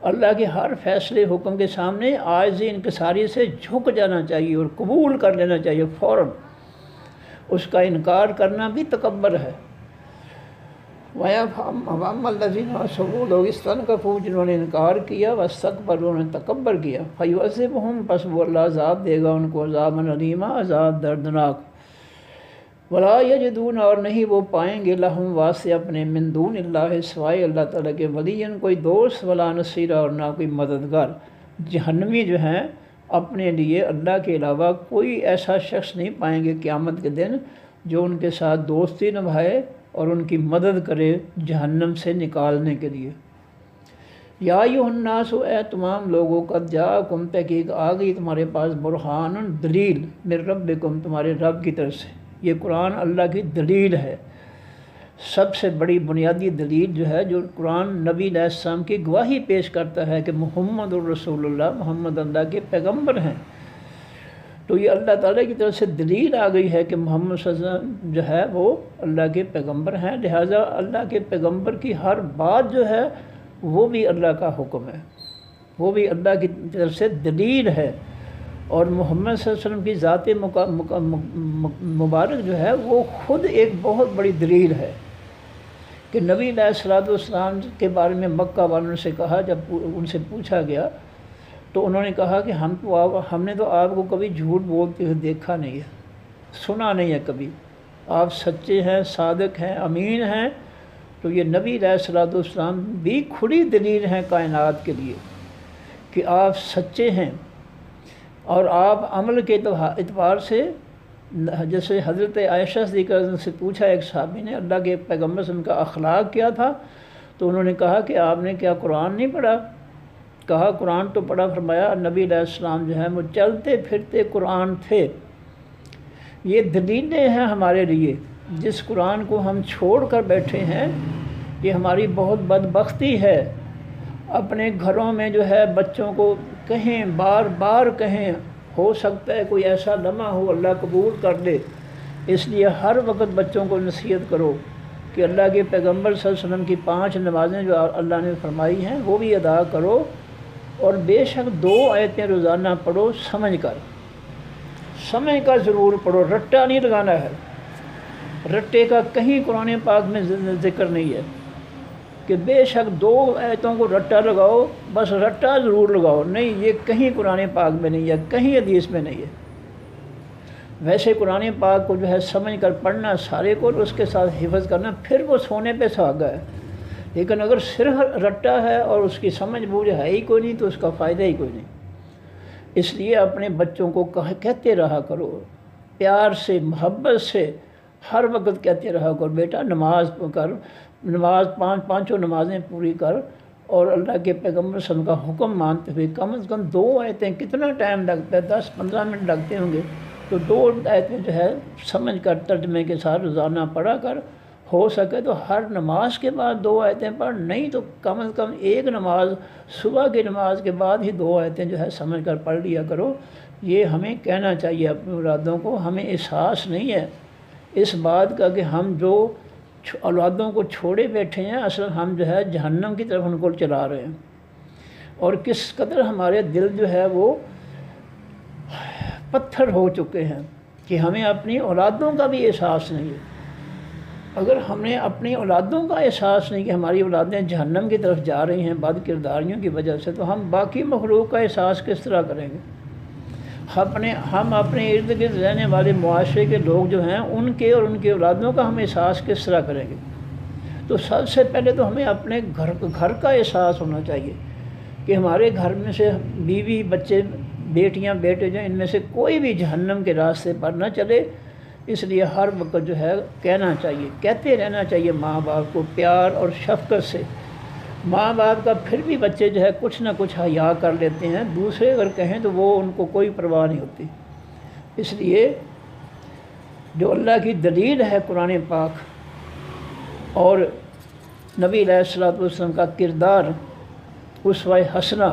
اللہ کے ہر فیصلے حکم کے سامنے عاجزی انکساری سے جھک جانا چاہیے اور قبول کر لینا چاہیے فوراً، اس کا انکار کرنا بھی تکبر ہے۔ وَأَمَّا الَّذِينَ، وہ لوگ، اسْتَنْكَفُوا، جنہوں نے انکار کیا، وَاسْتَكْبَرُوا، انہوں نے تکبر کیا، فَيُعَذِّبُهُمْ، پس وہ اللہ عذاب دے گا ان کو، عذابًا علیما، عذاب دردناک، وَلَا يَجِدُونَ، اور نہیں وہ پائیں گے، لَهُمْ، واسطے اپنے، مِن دُونِ اللَّهِ، سوائے اللہ تعالیٰ کے، وَلِيًّا، کوئی دوست، وَلَا نَصِيرًا، اور نہ کوئی مددگار۔ جہنمی جو ہیں اپنے لیے اللہ کے علاوہ کوئی ایسا شخص نہیں پائیں گے قیامت کے دن جو ان کے ساتھ دوستی نبھائے اور ان کی مدد کرے جہنم سے نکالنے کے لیے۔ یا ایھا الناس، اے تمام لوگوں، قد جاءکم، تحقیق آ گئی تمہارے پاس، برہان، دلیل، من ربکم، تمہارے رب کی طرف سے۔ یہ قرآن اللہ کی دلیل ہے، سب سے بڑی بنیادی دلیل جو ہے، جو قرآن نبی علیہ السلام کی گواہی پیش کرتا ہے کہ محمد الرسول اللہ، محمد اللہ کے پیغمبر ہیں۔ تو یہ اللہ تعالیٰ کی طرف سے دلیل آ گئی ہے کہ محمد صلی اللہ علیہ وسلم جو ہے وہ اللہ کے پیغمبر ہیں، لہٰذا اللہ کے پیغمبر کی ہر بات جو ہے وہ بھی اللہ کا حکم ہے، وہ بھی اللہ کی طرف سے دلیل ہے۔ اور محمد صلی اللہ علیہ وسلم کی ذات مبارک جو ہے وہ خود ایک بہت بڑی دلیل ہے کہ نبی علیہ السلام کے بارے میں مکہ والوں سے کہا، جب ان سے پوچھا گیا تو انہوں نے کہا کہ ہم نے تو آپ کو کبھی جھوٹ بولتے ہوئے دیکھا نہیں ہے، سنا نہیں ہے کبھی، آپ سچے ہیں، صادق ہیں، امین ہیں۔ تو یہ نبی علیہ السلام بھی کھلی دلیل ہیں کائنات کے لیے کہ آپ سچے ہیں، اور آپ عمل کے اعتبار سے، جیسے حضرت عائشہ صدیقہ سے پوچھا ایک صحابی نے اللہ کے پیغمبر سے ان کا اخلاق کیا تھا، تو انہوں نے کہا کہ آپ نے کیا قرآن نہیں پڑھا؟ کہا قرآن تو پڑھا۔ فرمایا نبی علیہ السلام جو ہے وہ چلتے پھرتے قرآن تھے۔ یہ دلیلیں ہیں ہمارے لیے، جس قرآن کو ہم چھوڑ کر بیٹھے ہیں، یہ ہماری بہت بدبختی ہے۔ اپنے گھروں میں جو ہے بچوں کو کہیں، بار بار کہیں، ہو سکتا ہے کوئی ایسا لمحہ ہو اللہ قبول کر لے، اس لیے ہر وقت بچوں کو نصیحت کرو کہ اللہ کے پیغمبر صلی اللہ علیہ وسلم کی 5 نمازیں جو اللہ نے فرمائی ہیں وہ بھی ادا کرو، اور بے شک 2 آیتیں روزانہ پڑھو، سمجھ کر ضرور پڑھو، رٹا نہیں لگانا ہے۔ رٹے کا کہیں قرآن پاک میں ذکر نہیں ہے کہ بے شک 2 آیتوں کو رٹا لگاؤ، بس رٹا ضرور لگاؤ، نہیں، یہ کہیں قرآن پاک میں نہیں ہے، کہیں حدیث میں نہیں ہے۔ ویسے قرآن پاک کو جو ہے سمجھ کر پڑھنا سارے کو، اس کے ساتھ حفظ کرنا، پھر وہ سونے پہ سہاگا ہے۔ لیکن اگر صرف رٹا ہے اور اس کی سمجھ بوجھ ہے ہی کوئی نہیں تو اس کا فائدہ ہی کوئی نہیں۔ اس لیے اپنے بچوں کو کہتے رہا کرو، پیار سے محبت سے ہر وقت کہتے رہا کرو، بیٹا نماز کر، نماز پانچوں نمازیں پوری کر، اور اللہ کے پیغمبر صلی اللہ علیہ وسلم کا حکم مانتے ہوئے کم از کم 2 آیتیں، کتنا ٹائم لگتا ہے، 10-15 منٹ لگتے ہوں گے، تو 2 آیتیں جو ہے سمجھ کر ترجمے کے ساتھ روزانہ پڑھا کر، ہو سکے تو ہر نماز کے بعد 2 آیتیں پڑھ، نہیں تو کم از کم ایک نماز، صبح کی نماز کے بعد ہی 2 آیتیں جو ہے سمجھ کر پڑھ لیا کرو۔ یہ ہمیں کہنا چاہیے اپنے اولادوں کو۔ ہمیں احساس نہیں ہے اس بات کا کہ ہم جو اولادوں کو چھوڑے بیٹھے ہیں، اصل ہم جو ہے جہنم کی طرف ان کو چلا رہے ہیں، اور کس قدر ہمارے دل جو ہے وہ پتھر ہو چکے ہیں کہ ہمیں اپنی اولادوں کا بھی احساس نہیں ہے۔ اگر ہم نے اپنی اولادوں کا احساس نہیں کہ ہماری اولادیں جہنم کی طرف جا رہی ہیں بد کرداریوں کی وجہ سے، تو ہم باقی مخلوق کا احساس کس طرح کریں گے؟ ہم اپنے ارد گرد رہنے والے معاشرے کے لوگ جو ہیں ان کے اور ان کے اولادوں کا ہم احساس کس طرح کریں گے؟ تو سب سے پہلے تو ہمیں اپنے گھر کا احساس ہونا چاہیے کہ ہمارے گھر میں سے بیوی بچے بیٹیاں بیٹے جو ان میں سے کوئی بھی جہنم کے راستے پر نہ چلے۔ اس لیے ہر وقت جو ہے کہنا چاہیے، کہتے رہنا چاہیے ماں باپ کو پیار اور شفقت سے۔ ماں باپ کا پھر بھی بچے جو ہے کچھ نہ کچھ حیا کر لیتے ہیں، دوسرے اگر کہیں تو وہ ان کو کوئی پرواہ نہیں ہوتی۔ اس لیے جو اللہ کی دلیل ہے قرآن پاک اور نبی علیہ الصلوۃ والسلام کا کردار اسوہ حسنہ،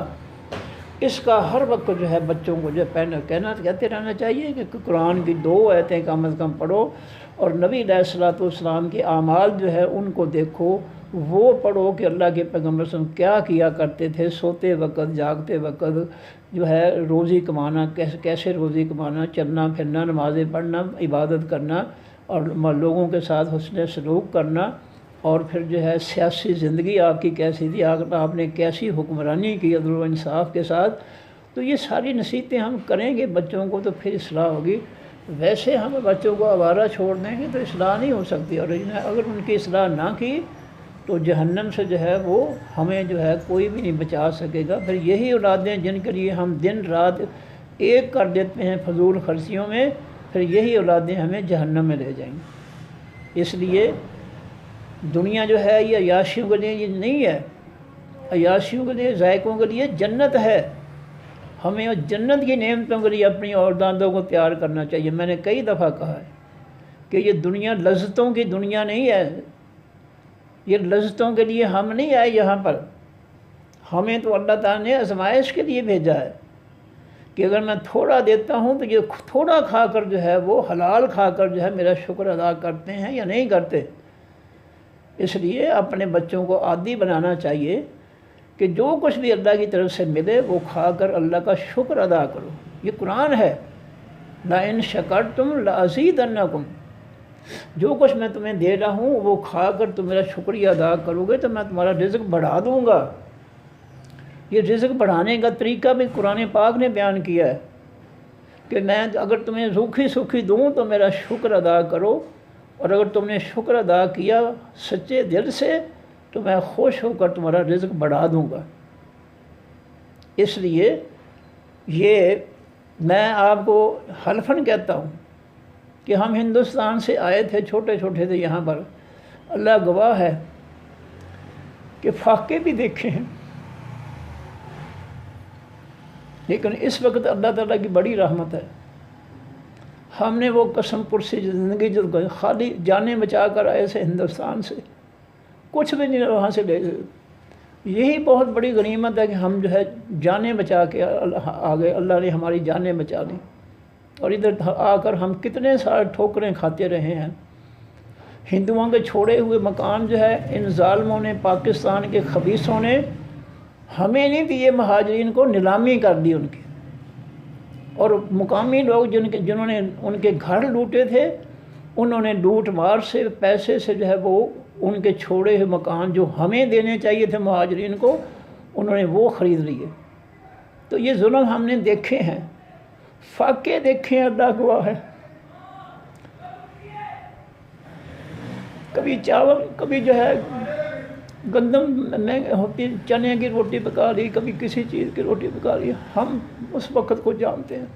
اس کا ہر وقت جو ہے بچوں کو جو ہے کہتے رہنا چاہیے کہ قرآن کی 2 آیتیں کم از کم پڑھو، اور نبی علیہ الصلوۃ والسلام کے اعمال جو ہے ان کو دیکھو، وہ پڑھو کہ اللہ کے پیغمبر صلی اللہ علیہ وسلم کیا کیا کرتے تھے، سوتے وقت جاگتے وقت جو ہے روزی کمانا، کیسے روزی کمانا، چلنا پھرنا، نمازیں پڑھنا، عبادت کرنا، اور لوگوں کے ساتھ حسن سلوک کرنا، اور پھر جو ہے سیاسی زندگی آپ کی کیسی تھی، آپ نے کیسی حکمرانی کی عدل و انصاف کے ساتھ۔ تو یہ ساری نصیحتیں ہم کریں گے بچوں کو تو پھر اصلاح ہوگی۔ ویسے ہم بچوں کو آوارہ چھوڑ دیں گے تو اصلاح نہیں ہو سکتی، اور اگر ان کی اصلاح نہ کی تو جہنم سے جو ہے وہ ہمیں جو ہے کوئی بھی نہیں بچا سکے گا۔ پھر یہی اولادیں جن کے لیے ہم دن رات ایک کر دیتے ہیں فضول خرچیوں میں، پھر یہی اولادیں ہمیں جہنم میں لے جائیں گی۔ اس لیے دنیا جو ہے یہ عیاشیوں کے لیے یہ نہیں ہے، عیاشیوں کے لیے، ذائقوں کے لیے جنت ہے۔ ہمیں جنت کی نعمتوں کے لیے اپنی اولادوں کو تیار کرنا چاہیے۔ میں نے کئی دفعہ کہا ہے کہ یہ دنیا لذتوں کی دنیا نہیں ہے، یہ لذتوں کے لیے ہم نہیں آئے یہاں پر۔ ہمیں تو اللہ تعالیٰ نے آزمائش کے لیے بھیجا ہے کہ اگر میں تھوڑا دیتا ہوں تو یہ تھوڑا کھا کر جو ہے وہ حلال کھا کر جو ہے میرا شکر ادا کرتے ہیں یا نہیں کرتے۔ اس لیے اپنے بچوں کو عادی بنانا چاہیے کہ جو کچھ بھی اللہ کی طرف سے ملے وہ کھا کر اللہ کا شکر ادا کرو۔ یہ قرآن ہے، لَإِن شَكَرْتُمْ لَأَزِيدَنَّكُمْ، جو کچھ میں تمہیں دے رہا ہوں وہ کھا کر تم میرا شکریہ ادا کرو گے تو میں تمہارا رزق بڑھا دوں گا۔ یہ رزق بڑھانے کا طریقہ بھی قرآن پاک نے بیان کیا ہے کہ میں اگر تمہیں روکھی سوکھی دوں تو میرا شکر ادا کرو، اور اگر تم نے شکر ادا کیا سچے دل سے تو میں خوش ہو کر تمہارا رزق بڑھا دوں گا۔ اس لیے یہ میں آپ کو حلفاً کہتا ہوں کہ ہم ہندوستان سے آئے تھے، چھوٹے چھوٹے تھے یہاں پر، اللہ گواہ ہے کہ فاقے بھی دیکھے ہیں، لیکن اس وقت اللہ تعالیٰ کی بڑی رحمت ہے، ہم نے وہ قسم پرسی زندگی جو خالی جانیں بچا کر آئے تھے ہندوستان سے، کچھ بھی نہیں وہاں سے لے گئے۔ یہی بہت بڑی غنیمت ہے کہ ہم جو ہے جانیں بچا کے آ گئے، اللہ نے ہماری جانیں بچا لی، اور ادھر آ کر ہم کتنے سارے ٹھوکریں کھاتے رہے ہیں۔ ہندوؤں کے چھوڑے ہوئے مکان جو ہے ان ظالموں نے، پاکستان کے خبیثوں نے ہمیں نہیں دیے، مہاجرین کو نیلامی کر دی ان کی، اور مقامی لوگ جنہوں نے ان کے گھر لوٹے تھے انہوں نے لوٹ مار سے پیسے سے جو ہے وہ ان کے چھوڑے ہوئے مکان جو ہمیں دینے چاہیے تھے مہاجرین کو، انہوں نے وہ خرید لیے۔ تو یہ ظلم ہم نے دیکھے ہیں، فاقے دیکھے ہیں، اللہ گواہ ہے۔ کبھی چاول، کبھی جو ہے گندم میں ہوتی چنے کی روٹی پکا لی، کبھی کسی چیز کی روٹی پکا لی، ہم اس وقت کو جانتے ہیں۔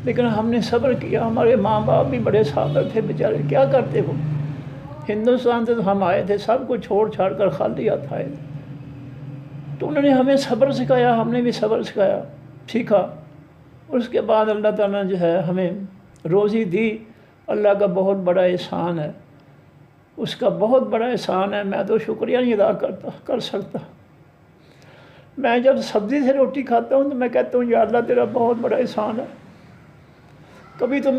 لیکن ہم نے صبر کیا، ہمارے ماں باپ بھی بڑے صابر تھے بیچارے، کیا کرتے وہ؟ ہندوستان سے تو ہم آئے تھے، سب کو چھوڑ چھاڑ کر خالی ہاتھ آئے تھے، تو انہوں نے ہمیں صبر سکھایا، ہم نے بھی صبر سیکھا، اور اس کے بعد اللہ تعالیٰ نے جو ہے ہمیں روزی دی۔ اللہ کا بہت بڑا احسان ہے، اس کا بہت بڑا احسان ہے، میں تو شکریہ نہیں ادا کر سکتا۔ میں جب سبزی سے روٹی کھاتا ہوں تو میں کہتا ہوں یا اللہ تیرا بہت بڑا احسان ہے۔ کبھی تو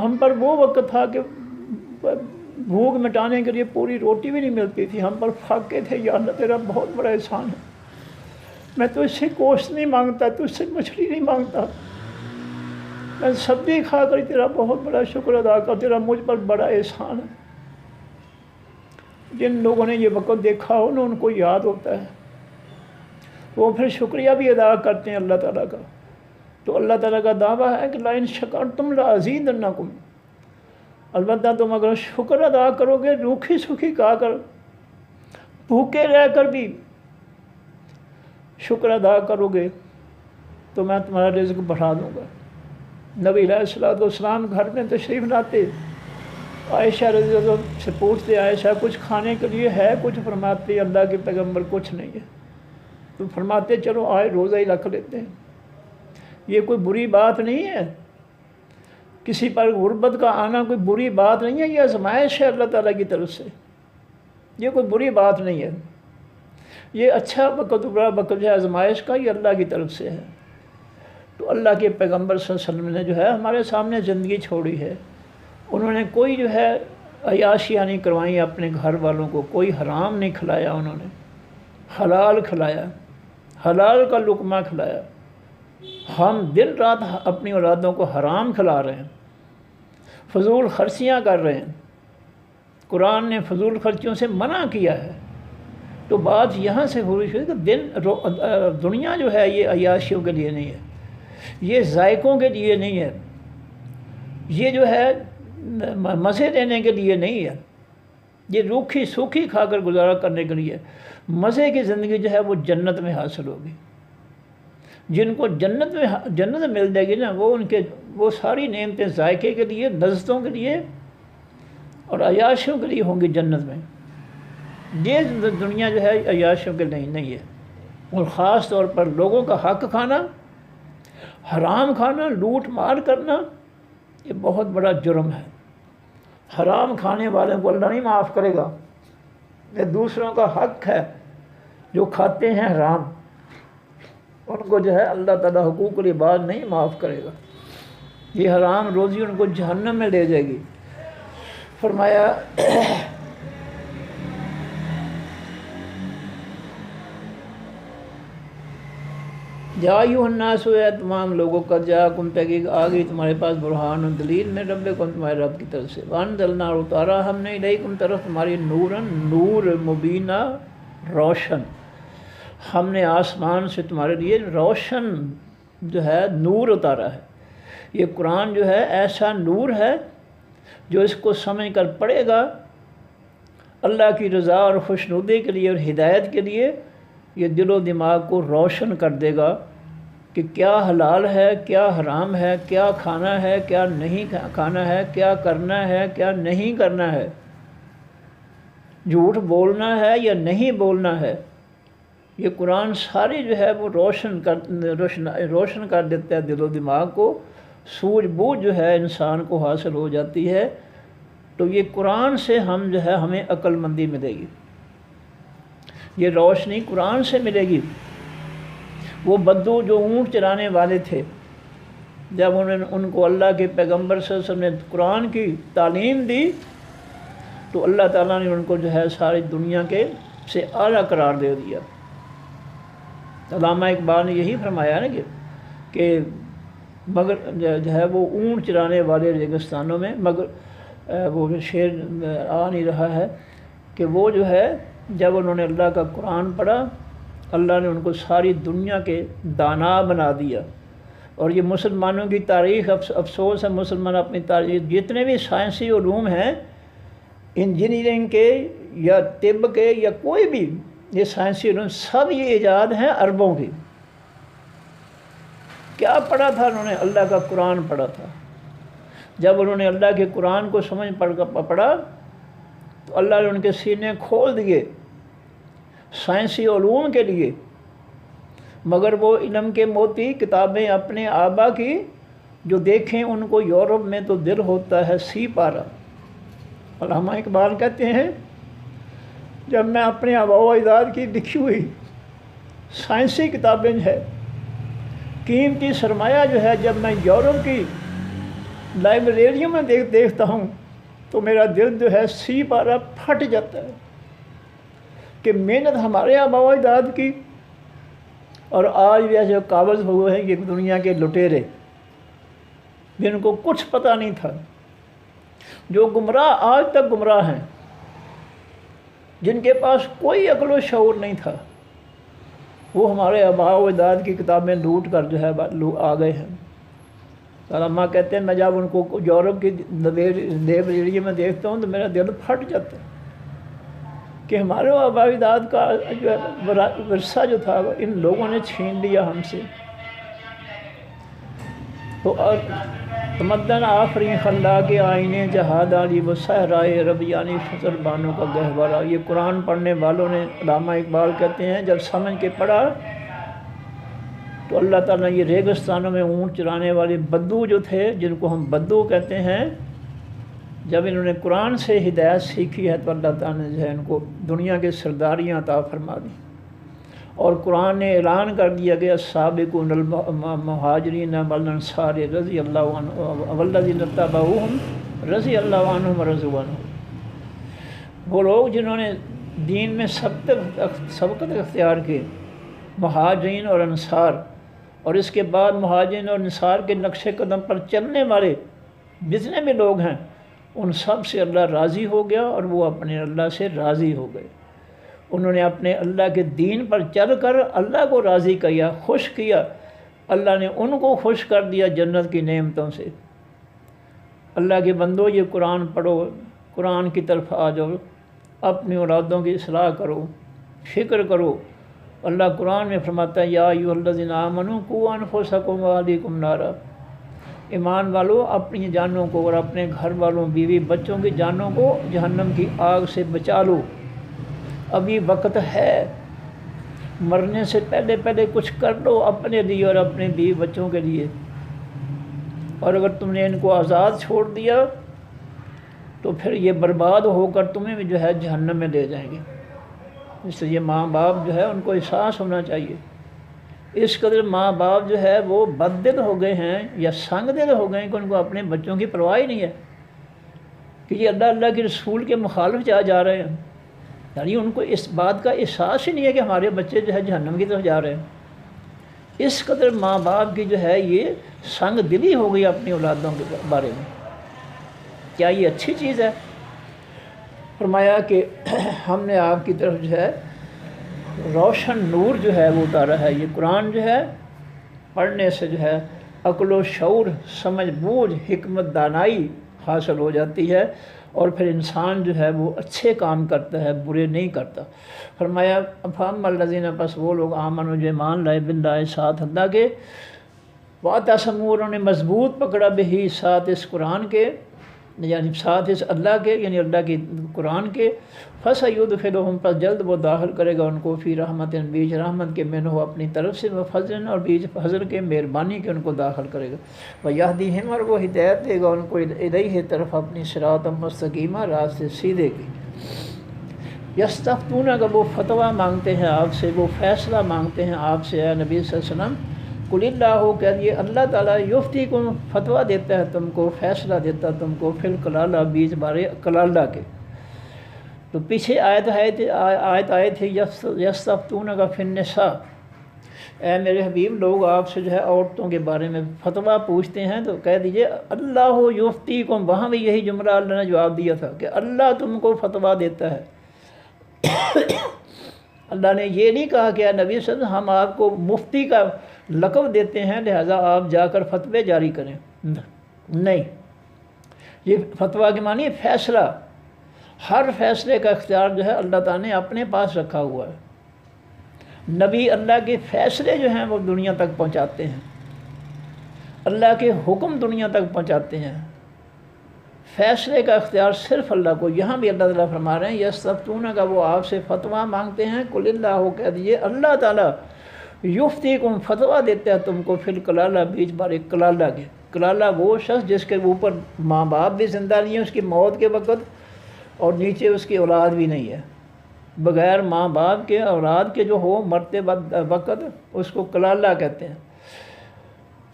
ہم پر وہ وقت تھا کہ بھوک مٹانے کے لیے پوری روٹی بھی نہیں ملتی تھی، ہم پر فاقے تھے، یا اللہ تیرا بہت بڑا احسان ہے۔ میں تو اس سے گوشت نہیں مانگتا، تو اس سے مچھلی نہیں مانگتا، میں سبزی کھا کر تیرا بہت بڑا شکر ادا کر، تیرا مجھ پر بڑا احسان ہے۔ جن لوگوں نے یہ وقت دیکھا ہو نا، ان کو یاد ہوتا ہے، وہ پھر شکریہ بھی ادا کرتے ہیں اللہ تعالیٰ کا۔ تو اللہ تعالیٰ کا دعویٰ ہے کہ لَئِن شَكَرْتُمْ لَأَزِيدَنَّكُمْ، البتہ تم اگر شکر ادا کرو گے، روکھی سوکھی کھا کر، بھوکے رہ کر بھی شکر ادا کرو گے تو میں تمہارا رزق بڑھا دوں گا۔ نبی علیہ السلام گھر میں تشریف لاتے، عائشہ رضی اللہ عنہا سے پوچھتے عائشہ کچھ کھانے کے لیے ہے کچھ؟ فرماتے اللہ کے پیغمبر کچھ نہیں ہے۔ تو فرماتے چلو آج روزہ ہی رکھ لیتے ہیں، یہ کوئی بری بات نہیں ہے، کسی پر غربت کا آنا کوئی بری بات نہیں ہے، یہ آزمائش ہے اللہ تعالیٰ کی طرف سے، یہ کوئی بری بات نہیں ہے، یہ اچھا وقت برا وقت ہے آزمائش کا، یہ اللہ کی طرف سے ہے۔ تو اللہ کے پیغمبر صلی اللہ علیہ وسلم نے جو ہے ہمارے سامنے زندگی چھوڑی ہے، انہوں نے کوئی جو ہے عیاشیاں نہیں کروائیں اپنے گھر والوں کو، کوئی حرام نہیں کھلایا، انہوں نے حلال کھلایا، حلال کا لقمہ کھلایا۔ ہم دن رات اپنی اولادوں کو حرام کھلا رہے ہیں، فضول خرچیاں کر رہے ہیں، قرآن نے فضول خرچیوں سے منع کیا ہے۔ تو بات یہاں سے ہوئی کہ دنیا جو ہے یہ عیاشیوں کے لیے نہیں ہے، یہ ذائقوں کے لیے نہیں ہے، یہ جو ہے مزے لینے کے لیے نہیں ہے، یہ روکھی سوکھی کھا کر گزارا کرنے کے لیے۔ مزے کی زندگی جو ہے وہ جنت میں حاصل ہوگی، جن کو جنت مل جائے گی نا، وہ ساری نعمتیں ذائقے کے لیے، لذتوں کے لیے اور عیاشیوں کے لیے ہوں گی جنت میں۔ یہ دنیا جو ہے عیاشیوں کے لیے نہیں ہے، اور خاص طور پر لوگوں کا حق کھانا، حرام کھانا، لوٹ مار کرنا، یہ بہت بڑا جرم ہے۔ حرام کھانے والوں کو اللہ نہیں معاف کرے گا، یہ دوسروں کا حق ہے، جو کھاتے ہیں حرام ان کو جو ہے اللہ تعالیٰ حقوق العباد نہیں معاف کرے گا، یہ حرام روزی ان کو جہنم میں لے جائے گی۔ فرمایا یا ایھا الناس، اے تمام لوگوں کا، جاءکم تحقیق آ گئی تمہارے پاس، برہان و دلیل میں ربکم تمہارے رب کی طرف سے، وانزلنا اور اتارا ہم نے الیکم طرف تمہاری نورن، نور مبینہ روشن، ہم نے آسمان سے تمہارے لیے روشن جو ہے نور اتارا ہے۔ یہ قرآن جو ہے ایسا نور ہے جو اس کو سمجھ کر پڑھے گا اللہ کی رضا اور خوشنودی کے لیے اور ہدایت کے لیے، یہ دل و دماغ کو روشن کر دے گا کہ کیا حلال ہے، کیا حرام ہے، کیا کھانا ہے، کیا نہیں کھانا ہے، کیا کرنا ہے، کیا نہیں کرنا ہے، جھوٹ بولنا ہے یا نہیں بولنا ہے۔ یہ قرآن ساری جو ہے وہ روشن کر دیتا ہے دل و دماغ کو، سوجھ بوجھ جو ہے انسان کو حاصل ہو جاتی ہے۔ تو یہ قرآن سے ہم جو ہے ہمیں عقل مندی ملے گی، یہ روشنی قرآن سے ملے گی۔ وہ بدو جو اونٹ چرانے والے تھے، جب ان کو اللہ کے پیغمبر صلی اللہ علیہ وسلم نے قرآن کی تعلیم دی تو اللہ تعالیٰ نے ان کو جو ہے ساری دنیا کے سے اعلیٰ قرار دے دیا۔ علامہ اقبال نے یہی فرمایا نا کہ مگر جو ہے وہ اونٹ چرانے والے ریگستانوں میں، مگر وہ شعر آ نہیں رہا ہے کہ وہ جو ہے جب انہوں نے اللہ کا قرآن پڑھا، اللہ نے ان کو ساری دنیا کے دانا بنا دیا۔ اور یہ مسلمانوں کی تاریخ، افسوس ہے مسلمان اپنی تاریخ، جتنے بھی سائنسی علوم ہیں، انجینئرنگ کے یا طب کے یا کوئی بھی یہ سائنسی علوم، سب یہ ایجاد ہیں عربوں کی۔ کیا پڑھا تھا انہوں نے؟ اللہ کا قرآن پڑھا تھا۔ جب انہوں نے اللہ کے قرآن کو سمجھ پڑھا تو اللہ نے ان کے سینے کھول دیے سائنسی علوم کے لیے، مگر وہ علم کے موتی کتابیں اپنے آبا کی جو دیکھیں ان کو یورپ میں تو دل ہوتا ہے سی پارا۔ علامہ اقبال کہتے ہیں جب میں اپنے آباء و اجداد کی لکھی ہوئی سائنسی کتابیں جو ہے، قیمتی سرمایہ جو ہے، جب میں یورپ کی لائبریریوں میں دیکھتا ہوں تو میرا دل جو ہے سی پارا پھٹ جاتا ہے کہ محنت ہمارے آباء و اجداد کی، اور آج بھی ایسے قابض ہوئے ہیں یہ دنیا کے لٹیرے جن کو کچھ پتہ نہیں تھا، جو گمراہ آج تک گمراہ ہیں، جن کے پاس کوئی عقل و شعور نہیں تھا، وہ ہمارے آباء و اجداد کی کتابیں لوٹ کر جو ہے آ گئے ہیں۔ علامہ کہتے ہیں میں جب ان کو یورپ کی لائبریری میں دیکھتا ہوں تو میرا دل پھٹ جاتا ہے کہ ہمارے آباء و اجداد کا جو ہے ورثہ جو تھا ان لوگوں نے چھین لیا ہم سے۔ تو تمدن آفرین خلا کے آئینے جہاد علی و صحرائے ربیانی فضل بانوں کا گہوارہ۔ یہ قرآن پڑھنے والوں نے، علامہ اقبال کہتے ہیں، جب سمجھ کے پڑھا تو اللہ تعالیٰ یہ ریگستانوں میں اونٹ چرانے والے بدو جو تھے، جن کو ہم بدو کہتے ہیں، جب انہوں نے قرآن سے ہدایت سیکھی ہے تو اللہ تعالیٰ نے جو ہے ان کو دنیا کے سرداریاں عطا فرما دی، اور قرآن نے اعلان کر دیا کہ السابقون المہاجرین والانصار رضی اللہ عنہم والذین اتبعوہم رضی اللہ عنہم ورضوا عنہم۔ وہ لوگ جنہوں نے دین میں سبقت اختیار کی، مہاجرین اور انصار، اور اس کے بعد مہاجرین اور انصار کے نقش قدم پر چلنے والے جتنے بھی لوگ ہیں ان سب سے اللہ راضی ہو گیا، اور وہ اپنے اللہ سے راضی ہو گئے۔ انہوں نے اپنے اللہ کے دین پر چل کر اللہ کو راضی کیا، خوش کیا، اللہ نے ان کو خوش کر دیا جنت کی نعمتوں سے۔ اللہ کے بندو، یہ قرآن پڑھو، قرآن کی طرف آ جاؤ، اپنی اولادوں کی اصلاح کرو، فکر کرو۔ اللہ قرآن میں فرماتا ہے یا ایھا الذین آمنوا قوا انفسکم واہلیکم نارا، ایمان والو اپنی جانوں کو اور اپنے گھر والوں، بیوی بچوں کی جانوں کو جہنم کی آگ سے بچا لو۔ ابھی وقت ہے، مرنے سے پہلے پہلے کچھ کر لو اپنے لیے اور اپنے بیوی بچوں کے لیے، اور اگر تم نے ان کو آزاد چھوڑ دیا تو پھر یہ برباد ہو کر تمہیں بھی جو ہے جہنم میں لے جائیں گے۔ اس لیے ماں باپ جو ہے ان کو احساس ہونا چاہیے۔ اس قدر ماں باپ جو ہے وہ بد دل ہو گئے ہیں یا سنگ دل ہو گئے ہیں کہ ان کو اپنے بچوں کی پرواہ ہی نہیں ہے، کہ یہ اللہ کے رسول کے مخالف جا رہے ہیں، یعنی ان کو اس بات کا احساس ہی نہیں ہے کہ ہمارے بچے جو ہے جہنم کی طرف جا رہے ہیں۔ اس قدر ماں باپ کی جو ہے یہ سنگ دلی ہو گئی اپنی اولادوں کے بارے میں۔ کیا یہ اچھی چیز ہے؟ فرمایا کہ ہم نے آپ کی طرف جو ہے روشن نور جو ہے وہ اتارا ہے۔ یہ قرآن جو ہے پڑھنے سے جو ہے عقل و شعور، سمجھ بوجھ، حکمت، دانائی حاصل ہو جاتی ہے، اور پھر انسان جو ہے وہ اچھے کام کرتا ہے، برے نہیں کرتا۔ فرمایا فَأَمَّا الَّذِينَ، پس وہ لوگ آمنوا جو ایمان لائے باللہ، ساتھ اللہ کے، وَاعْتَصَمُوا، انہوں نے مضبوط پکڑا بہی، ساتھ اس قرآن کے، یعنی ساتھ اس اللہ کے، یعنی اللہ کی قرآن کے، فَسَيُدْخِلُهُمْ، پس جلد وہ داخل کرے گا ان کو، فی رحمت، بیچ رحمت کے، منہ اپنی طرف سے، وفضل، اور بیچ فضل کے، مہربانی کے، ان کو داخل کرے گا، وَيَهْدِيهِمْ، اور وہ ہدایت دے گا ان کو، الیہ، طرف اپنی صراط مستقیمہ، راستے سیدھے کی۔ یستفتونک، وہ فتویٰ مانگتے ہیں آپ سے، وہ فیصلہ مانگتے ہیں آپ سے، اے نبی صلی اللہ علیہ وسلم، قل اللہ، کہہ دیے اللہ تعالیٰ، یفتیکم، فتویٰ دیتا ہے تم کو، فیصلہ دیتا ہے تم کو، فی الکلالہ، بیچ بارے کلالہ کے۔ تو پیچھے آیت آئی تھی یستفتونک فی النساء، اے میرے حبیب، لوگ آپ سے جو ہے عورتوں کے بارے میں فتویٰ پوچھتے ہیں تو کہہ دیجئے اللہ یفتیکم، وہاں بھی یہی جملہ اللہ نے جواب دیا تھا کہ اللہ تم کو فتویٰ دیتا ہے۔ اللہ نے یہ نہیں کہا کہ اے نبی صلی اللہ علیہ وسلم ہم آپ کو مفتی کا لقب دیتے ہیں لہٰذا آپ جا کر فتوے جاری کریں، نہیں، یہ فتویٰ کے معنی فیصلہ، ہر فیصلے کا اختیار جو ہے اللہ تعالیٰ نے اپنے پاس رکھا ہوا ہے۔ نبی اللہ کے فیصلے جو ہیں وہ دنیا تک پہنچاتے ہیں، اللہ کے حکم دنیا تک پہنچاتے ہیں، فیصلے کا اختیار صرف اللہ کو۔ یہاں بھی اللہ تعالیٰ فرما رہے ہیں یستفتون کا، وہ آپ سے فتویٰ مانگتے ہیں، قل اللہ، کہہ دیجیے اللہ تعالیٰ یفتیکم، فتویٰ دیتے ہیں تم کو، فی الکلالہ، بیچ بارے کلالہ کے۔ کلالہ وہ شخص جس کے اوپر ماں باپ بھی زندہ نہیں ہے اس کی موت کے وقت، اور نیچے اس کی اولاد بھی نہیں ہے، بغیر ماں باپ کے اولاد کے جو ہو مرتے وقت، اس کو کلالہ کہتے ہیں۔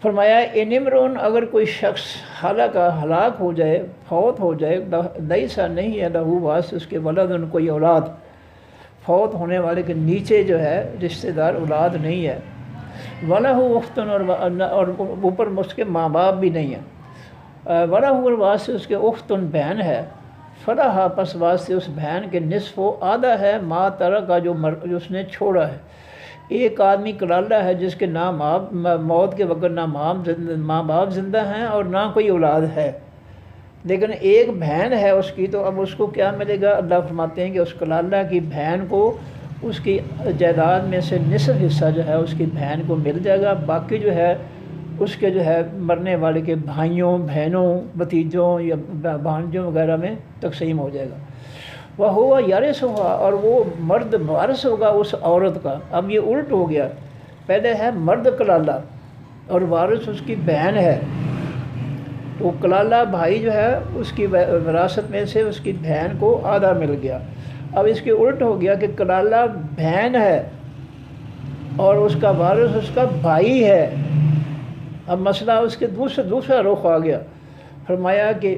فرمایا انمرون، اگر کوئی شخص ہلاک ہو جائے، فوت ہو جائے، لیسا نہیں ہے لہو واس، اس کے ولدن کوئی اولاد، فوت ہونے والے کے نیچے جو ہے رشتہ دار اولاد نہیں ہے، ولہ اختن، اور اوپر اس کے ماں باپ بھی نہیں ہیں، ولہ واسطے اس کے اختن بہن ہے، فلاح، پس واسطے اس بہن کے نصف و آدھا ہے، ما ترکا، جو اس نے چھوڑا ہے۔ ایک آدمی کلالہ ہے جس کے نہ موت کے وقت نہ ماں باپ زندہ ہیں اور نہ کوئی اولاد ہے، لیکن ایک بہن ہے اس کی، تو اب اس کو کیا ملے گا؟ اللہ فرماتے ہیں کہ اس کلالہ کی بہن کو اس کی جائیداد میں سے نصف حصہ جو ہے اس کی بہن کو مل جائے گا، باقی جو ہے اس کے جو ہے مرنے والے کے بھائیوں، بہنوں، بھتیجوں یا بھانجوں وغیرہ میں تقسیم ہو جائے گا۔ وہ ہوا یارث ہوا، اور وہ مرد وارث ہوگا اس عورت کا۔ اب یہ الٹ ہو گیا، پہلے ہے مرد کلالہ اور وارث اس کی بہن ہے، تو کلالہ بھائی جو ہے اس کی وراثت میں سے اس کی بہن کو آدھا مل گیا۔ اب اس کے الٹ ہو گیا کہ کلالہ بہن ہے اور اس کا وارث اس کا بھائی ہے۔ اب مسئلہ اس کے دوسرا رخ آ گیا، فرمایا کہ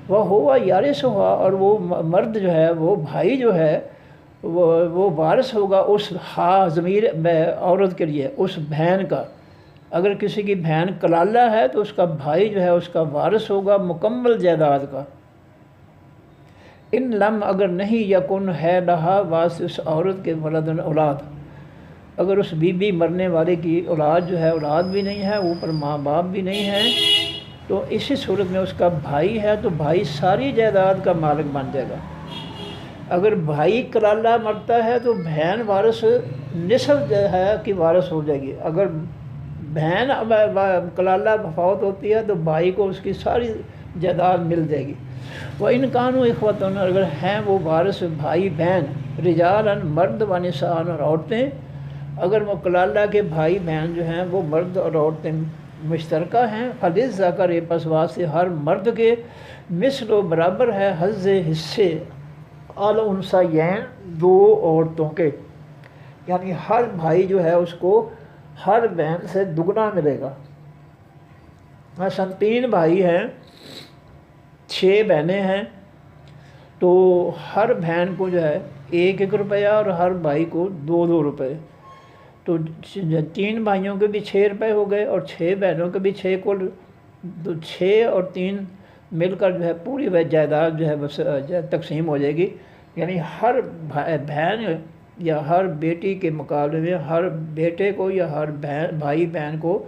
وہ ہوا یارث ہوا، اور وہ مرد جو ہے، وہ بھائی جو ہے، وہ وارث ہوگا اس ضمیر عورت کے لیے، اس بہن کا۔ اگر کسی کی بہن کلالہ ہے تو اس کا بھائی جو ہے اس کا وارث ہوگا مکمل جائیداد کا۔ ان لم، اگر نہیں، یکن ہے لہا، واسطے اس عورت کے ولدن اولاد، اگر اس بی مرنے والے کی اولاد جو ہے اولاد بھی نہیں ہے، اوپر ماں باپ بھی نہیں ہے، تو اسی صورت میں اس کا بھائی ہے تو بھائی ساری جائیداد کا مالک بن جائے گا۔ اگر بھائی کلالہ مرتا ہے تو بہن وارث نصف جو ہے کہ وارث ہو جائے گی۔ اگر بہن کلالہ فوت ہوتی ہے تو بھائی کو اس کی ساری جائیداد مل جائے گی۔ وہ ان کانو اخوتن، اگر ہیں وہ وارث بھائی بہن، رجالن، مرد، و نساء، اور عورتیں، اگر وہ کلالہ کے بھائی بہن جو ہیں وہ مرد اور عورتیں مشترکہ ہیں، فللذکر، پس واسطے ہر مرد کے، مثل و برابر ہے، حظ حصے، الانثیین، دو عورتوں کے، یعنی ہر بھائی جو ہے اس کو ہر بہن سے دگنا ملے گا۔ مثلا 3 بھائی ہیں، 6 بہنیں ہیں، تو ہر بہن کو جو ہے 1 روپیہ اور ہر بھائی کو 2 روپے، تو 3 بھائیوں کے بھی 6 روپے ہو گئے اور 6 بہنوں کے بھی 6، کل 6 اور 3 مل کر جو ہے پوری جائیداد جو ہے بس تقسیم ہو جائے گی۔ یعنی ہر بہن یا ہر بیٹی کے مقابلے میں ہر بیٹے کو یا ہر بھائی بہن کو،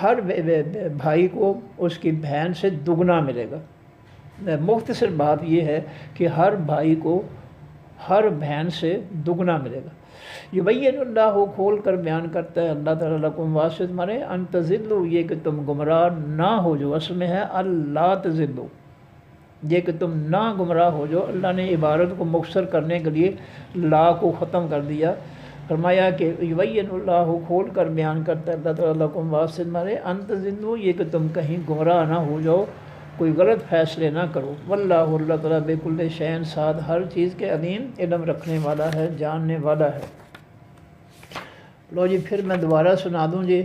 ہر بھائی کو اس کی بہن سے دگنا ملے گا۔ مختصر بات یہ ہے کہ ہر بھائی کو ہر بہن سے دگنا ملے گا۔ یبین اللہ، کھول کر بیان کرتا ہے اللہ تعالیٰ، لکم واسطے تمہارے، ان تضلوا، یہ کہ تم گمراہ نہ ہو جو، اصل میں ہے اللہ تضلوا، یہ کہ تم نہ گمراہ ہو جو۔ اللہ نے عبارت کو مختصر کرنے کے لیے لا کو ختم کر دیا، فرمایا کہ یبین اللہ، کھول کر بیان کرتا ہے اللہ تعالیٰ، لکم واسطے تمہارے، ان تضلوا، یہ کہ تم کہیں گمراہ نہ ہو جاؤ، کوئی غلط فیصلے نہ کرو۔ واللہ، اللہ تعالیٰ، بکل شیء، ساتھ ہر چیز کے، علیم، علم رکھنے والا ہے، جاننے والا ہے۔ لو جی پھر میں دوبارہ سنا دوں جی۔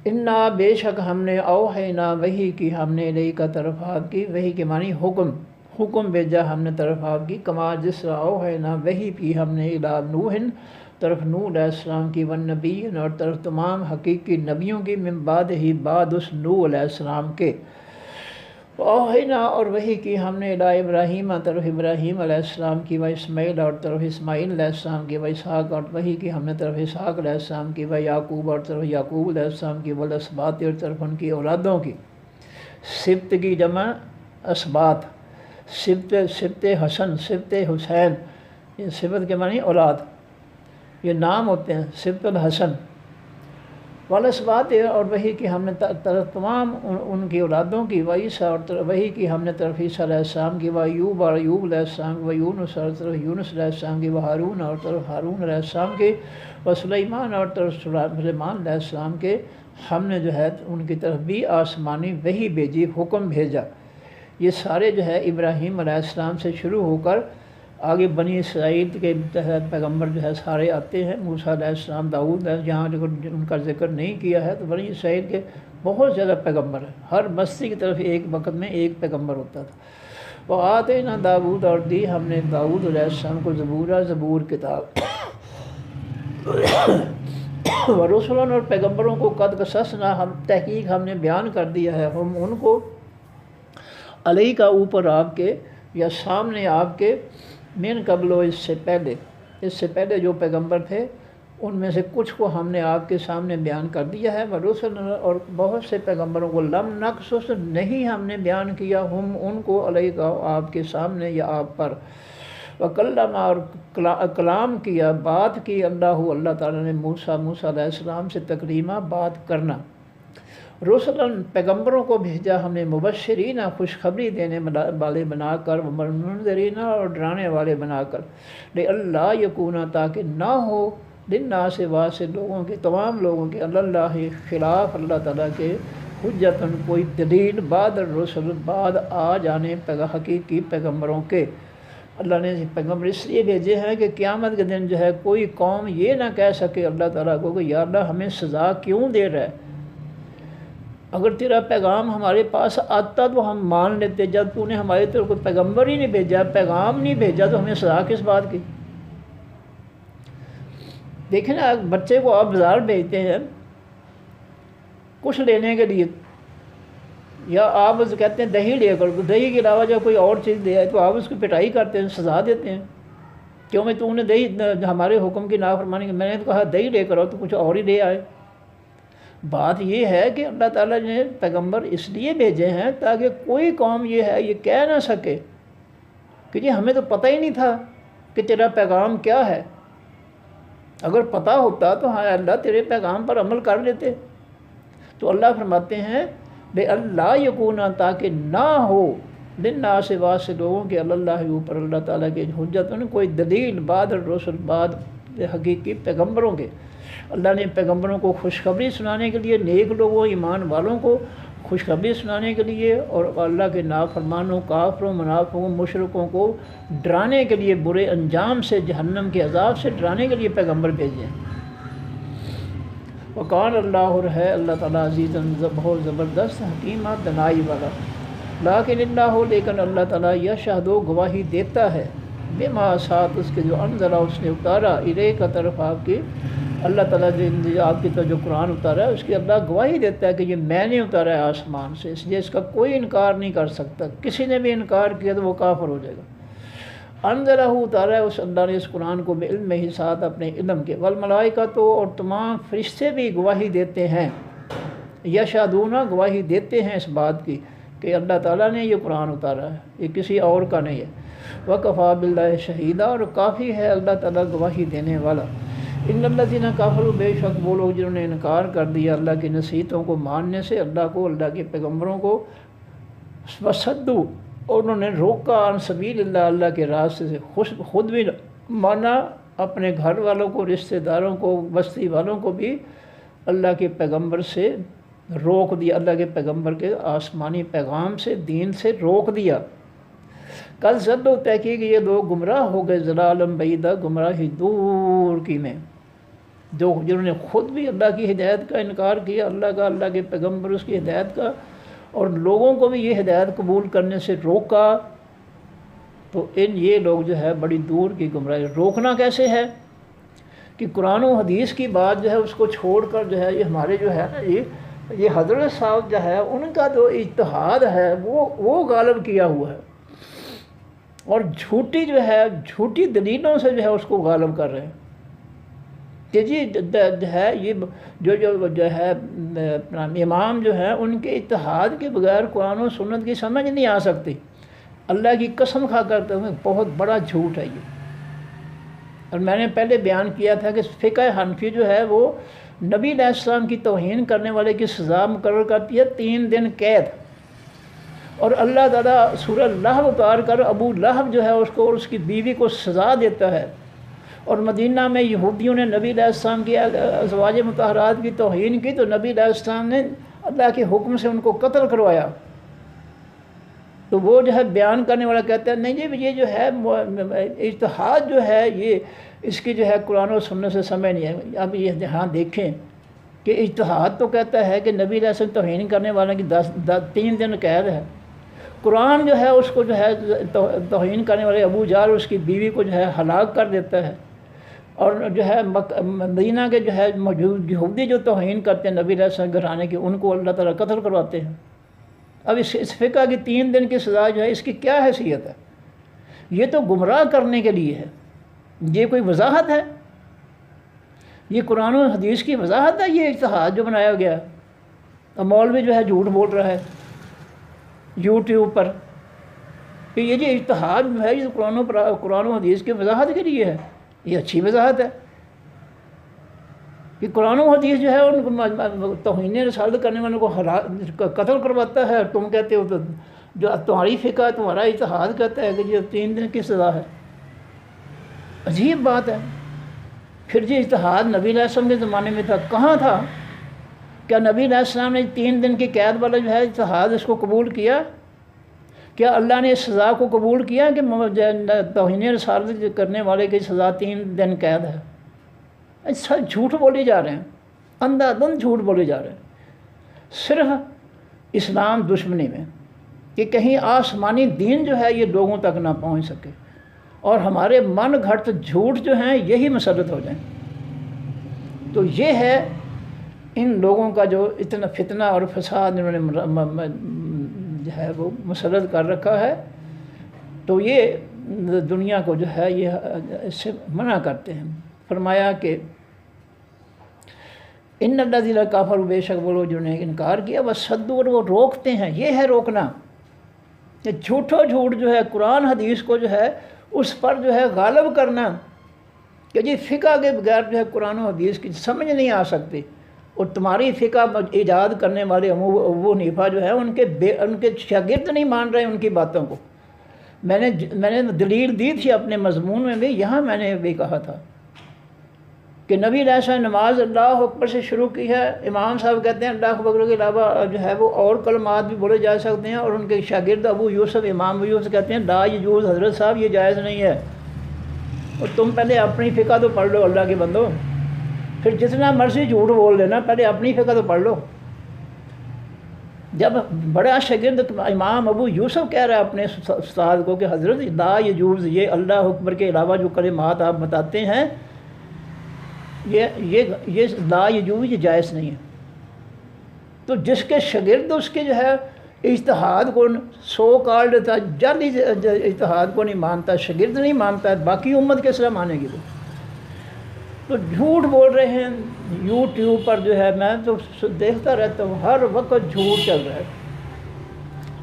انا، بے شک ہم نے، اوحینا، وحی کی ہم نے، الیک کا طرف آپ کی، وحی کے معنی حکم بھیجا ہم نے طرف آپ کی، کما جس طرح اوحینا وحی کی ہم نے، الی نوح، طرف نوح علیہ السلام کی، والنبیین، اور طرف تمام حقیقی نبیوں کی، من بعد ہی، بعد اس نوح علیہ السلام کے، اوحینا، اور وحی کی ہم نے، الی ابراہیم، طرف ابراہیم علیہ السلام کی، و اسماعیل، اور طرف اسماعیل علیہ السلام کی، و اسحاق، اور وحی کی ہم نے طرف اسحاق علیہ السلام کی، و یعقوب، اور طرف یعقوب علیہ السلام کی، والاسباط، اور طرف ان کی اولادوں کی، سبت کی جمع اسباط، سبت حسن، سبت حسین، یہ سبت کے معنی اولاد، یہ نام ہوتے ہیں سبت الحسن والاسباط، اور وہی کی ہم نے طرف تمام ان کی اولادوں کی، وعیسیٰ اور وہی کی ہم نے طرف عیسیٰ علیہ السلام کی، وایوب اور ایوب علیہ السلام، ویونس اور طرف یونس علیہ السلام کی، وہارون اور طرف ہارون علیہ السلام کی، وسلیمان اور طرف سلیمان علیہ السلام کے، ہم نے جو ہے ان کی طرف بھی آسمانی وہی بھیجی، حکم بھیجا۔ یہ سارے جو ہے ابراہیم علیہ السلام سے شروع ہو کر آگے بنی اسرائیل کے پیغمبر جو ہے سارے آتے ہیں، موسیٰ علیہ السلام، داؤد ہے، جہاں ان کا ذکر نہیں کیا ہے، تو بنی اسرائیل کے بہت زیادہ پیغمبر ہیں، ہر بستی کی طرف ایک وقت میں ایک پیغمبر ہوتا تھا۔ وہ آتے نا داؤد، اور دی ہم نے داؤد علیہ السلام کو زبور کتاب، ورسولن اور پیغمبروں کو قد قصصنا، ہم تحقیق ہم نے بیان کر دیا ہے، ہم ان کو علیہ کا اوپر آپ کے یا سامنے آپ کے، من قبل اس سے پہلے جو پیغمبر تھے ان میں سے کچھ کو ہم نے آپ کے سامنے بیان کر دیا ہے، ورسولن اور بہت سے پیغمبروں کو لم نقصص نہیں ہم نے بیان کیا، ہم ان کو علیہ کا آپ کے سامنے یا آپ پر، وکلم اور کلام کیا، بات کی اللہ تعالیٰ نے موسیٰ علیہ السلام سے تکلیمہ، بات کرنا۔ رسلاً پیغمبروں کو بھیجا ہم نے، مبشرین خوشخبری دینے والے بنا کر، منذرین اور ڈرانے والے بنا کر، اللہ یکونا تاکہ نہ ہو، للناس واسطے لوگوں کے، تمام لوگوں کے، اللہ خلاف اللہ تعالیٰ کے، حجتن کوئی دلیل، بعد الرسل بعد آ جانے حقیقی پیغمبروں کے۔ اللہ نے پیغمبر اس لیے بھیجے ہیں کہ قیامت کے دن جو ہے کوئی قوم یہ نہ کہہ سکے اللہ تعالیٰ کو کہ یا اللہ ہمیں سزا کیوں دے رہا ہے، اگر تیرا پیغام ہمارے پاس آتا تو ہم مان لیتے، جب تو نے ہماری طرف کوئی پیغمبر ہی نہیں بھیجا، پیغام نہیں بھیجا، تو ہمیں سزا کس بات کی؟ دیکھیں نا، بچے کو آپ بازار بھیجتے ہیں کچھ لینے کے لیے، یا آپ کہتے ہیں دہی لے کر، دہی کے علاوہ جب کوئی اور چیز دے آئے تو آپ اس کی پٹائی کرتے ہیں، سزا دیتے ہیں، کیوں میں تو نے دہی، ہمارے حکم کی نافرمانی کی، میں نے تو کہا دہی لے کر آؤ تو کچھ اور ہی لے آئے۔ بات یہ ہے کہ اللہ تعالیٰ نے پیغمبر اس لیے بھیجے ہیں تاکہ کوئی قوم یہ ہے یہ کہہ نہ سکے کہ جی ہمیں تو پتہ ہی نہیں تھا کہ تیرا پیغام کیا ہے، اگر پتہ ہوتا تو ہاں اللہ تیرے پیغام پر عمل کر لیتے۔ تو اللہ فرماتے ہیں بے اللہ یکونا تاکہ نہ ہو، للناس واسطے لوگوں کے، اللہ اوپر اللہ تعالیٰ کے، حجتن کوئی دلیل، بعد الرسل بعد حقیقی پیغمبروں کے۔ اللہ نے پیغمبروں کو خوشخبری سنانے کے لیے، نیک لوگوں ایمان والوں کو خوشخبری سنانے کے لیے، اور اللہ کے نافرمانوں، کافروں، منافقوں، مشرکوں کو ڈرانے کے لیے، برے انجام سے، جہنم کے عذاب سے ڈرانے کے لیے پیغمبر بھیجے ہیں۔ وقال اللہ ہے اللہ تعالیٰ عزیز بہت زبردست، حکیمہ دنائی والا، لیکن لیکن اللہ تعالیٰ یشہد گواہی دیتا ہے، بما ساتھ اس کے جو انزلہ اس نے اتارا، الیک کا طرف آپ کی، اللہ تعالیٰ جو آپ کی طرف جو قرآن اتارا ہے اس کی اللہ گواہی دیتا ہے کہ یہ میں نے اتارا ہے آسمان سے، اس لیے اس کا کوئی انکار نہیں کر سکتا، کسی نے بھی انکار کیا تو وہ کافر ہو جائے گا۔ انزلہ اتارا ہے اس اللہ نے اس قرآن کو بعلم ہی، ساتھ اپنے علم کے، والملائکہ تو اور تمام فرشتے بھی گواہی دیتے ہیں، یشہدون گواہی دیتے ہیں اس بات کی کہ اللہ تعالیٰ نے یہ قرآن اتارا ہے، یہ کسی اور کا نہیں ہے۔ وکفیٰ باللہ شہیدہ، اور کافی ہے اللہ تعالیٰ گواہی دینے والا۔ ان الذین کفروا، بے شک وہ لوگ جنہوں نے انکار کر دیا اللہ کی نصیحتوں کو ماننے سے، اللہ کو، اللہ کے پیغمبروں کو، وصدوا، اور انہوں نے روکا، عن سبیل اللہ، اللہ کے راستے سے، خود بھی مانا، اپنے گھر والوں کو، رشتہ داروں کو، بستی والوں کو بھی اللہ کے پیغمبر سے روک دیا، اللہ کے پیغمبر کے آسمانی پیغام سے، دین سے روک دیا۔ کل زدو، تحقیق یہ لوگ گمراہ ہو گئے، ضلالم بعیدہ، گمراہی دور کی میں، جنہوں نے خود بھی اللہ کی ہدایت کا انکار کیا، اللہ کا، اللہ کے پیغمبر اس کی ہدایت کا، اور لوگوں کو بھی یہ ہدایت قبول کرنے سے روکا، تو یہ لوگ جو ہے بڑی دور کی گمراہی۔ روکنا کیسے ہے کہ قرآن و حدیث کی بات جو ہے اس کو چھوڑ کر جو ہے یہ ہمارے جو ہے نا یہ حضرت صاحب جو ہے ان کا جو اجتہاد ہے وہ غالب کیا ہوا ہے، اور جھوٹی جو ہے، جھوٹی دلیلوں سے جو ہے اس کو غالب کر رہے ہیں کہ جی ہے یہ جو ہے امام جو ہے ان کے اتحاد کے بغیر قرآن و سنت کی سمجھ نہیں آ سکتی، اللہ کی قسم کھا کرتے ہوئے بہت بڑا جھوٹ ہے یہ۔ اور میں نے پہلے بیان کیا تھا کہ فقہ حنفی جو ہے وہ نبی علیہ السلام کی توہین کرنے والے کی سزا مقرر کرتی ہے 3 دن قید، اور اللہ تعالیٰ سورہ لہب اتار کر ابو لہب جو ہے اس کو اور اس کی بیوی کو سزا دیتا ہے۔ اور مدینہ میں یہودیوں نے نبی علیہ السلام کی ازواج مطہرات کی توہین کی تو نبی علیہ السلام نے اللہ کے حکم سے ان کو قتل کروایا۔ تو وہ جو ہے بیان کرنے والا کہتا ہے نہیں جی یہ جو ہے اجتہاد جو ہے یہ اس کی جو ہے قرآن و سنت سے سمجھ نہیں ہے۔ اب یہ یہاں دیکھیں کہ اجتہاد تو کہتا ہے کہ نبی علیہ السلام توہین کرنے والوں کی 3 دن قید ہے، قرآن جو ہے اس کو جو ہے توہین کرنے والے ابو جہل اس کی بیوی کو جو ہے ہلاک کر دیتا ہے، اور جو ہے مدینہ کے جو ہے موجود یہودی جو توہین کرتے ہیں نبی علیہ السلام گھرانے کی ان کو اللہ تعالیٰ قتل کرواتے ہیں۔ اب اس فقہ کی 3 دن کی سزا جو ہے اس کی کیا حیثیت ہے؟ یہ تو گمراہ کرنے کے لیے ہے، یہ کوئی وضاحت ہے؟ یہ قرآن و حدیث کی وضاحت ہے؟ یہ اجتہاد جو بنایا گیا ہے؟ اب مولوی جو ہے جھوٹ بول رہا ہے یوٹیوب پر کہ یہ جو اجتہاد جو ہے یہ قرآن و حدیث کی وضاحت کے لیے ہے۔ یہ اچھی وضاحت ہے کہ قرآن و حدیث جو ہے ان کو توہین رسالت کرنے والوں کو قتل کرواتا ہے، اور تم کہتے ہو تو جو تمہاری فقہ تمہارا اجتہاد کہتا ہے کہ یہ 3 دن کی سزا ہے۔ عجیب بات ہے۔ پھر جو اجتہاد نبی علیہ السلام کے زمانے میں تھا کہاں تھا؟ کیا نبی علیہ السلام نے 3 دن کی قید والا جو ہے اجتہاد اس کو قبول کیا؟ کیا اللہ نے اس سزا کو قبول کیا کہ توہین رسالت کرنے والے کی سزا 3 دن قید ہے؟ سب جھوٹ بولے جا رہے ہیں، اندھا دھند جھوٹ بولے جا رہے ہیں صرف اسلام دشمنی میں، کہ کہیں آسمانی دین جو ہے یہ لوگوں تک نہ پہنچ سکے اور ہمارے من گھڑت جھوٹ جو ہیں یہی مسلط ہو جائیں۔ تو یہ ہے ان لوگوں کا جو اتنا فتنہ اور فساد انہوں نے جو ہے وہ مسلط کر رکھا ہے، تو یہ دنیا کو جو ہے یہ اس سے منع کرتے ہیں۔ فرمایا کہ ان الذین کفروا، بے شک وہ لوگ جنہوں نے انکار کیا، وصدوا، اور وہ روکتے ہیں۔ یہ ہے روکنا، کہ جھوٹو جھوٹ جو ہے قرآن حدیث کو جو ہے اس پر جو ہے غالب کرنا، کہ جی فقہ کے بغیر جو ہے قرآن و حدیث کی سمجھ نہیں آ سکتی، اور تمہاری فقہ ایجاد کرنے والے ابو حنیفہ جو ہے ان کے شاگرد نہیں مان رہے ان کی باتوں کو۔ میں نے دلیل دی تھی اپنے مضمون میں بھی، یہاں میں نے بھی کہا تھا کہ نبی علیہ السلام نماز اللہ اکبر سے شروع کی ہے، امام صاحب کہتے ہیں اللہ اکبر کے علاوہ جو ہے وہ اور کلمات بھی بولے جا سکتے ہیں، اور ان کے شاگرد ابو یوسف، امام ابو یوسف کہتے ہیں لا یجوز، حضرت صاحب یہ جائز نہیں ہے۔ اور تم پہلے اپنی فقہ تو پڑھ لو اللہ کے بندو، پھر جتنا مرضی جھوٹ بول لینا، پہلے اپنی فقہ تو پڑھ لو۔ جب بڑا شاگرد امام ابو یوسف کہہ رہا ہے اپنے استاد کو کہ حضرت لا یجوز، یہ اللہ اکبر کے علاوہ جو کلمات آپ بتاتے ہیں یہ لا یجوز، یہ جائز نہیں ہے، تو جس کے شاگرد اس کے جو ہے اجتہاد کو سو کالڈ تھا جعلی اجتہاد کو نہیں مانتا، شاگرد نہیں مانتا ہے، باقی امت کس طرح مانے گی؟ تو جھوٹ بول رہے ہیں یوٹیوب پر جو ہے، میں تو دیکھتا رہتا ہوں ہر وقت جھوٹ چل رہا ہے،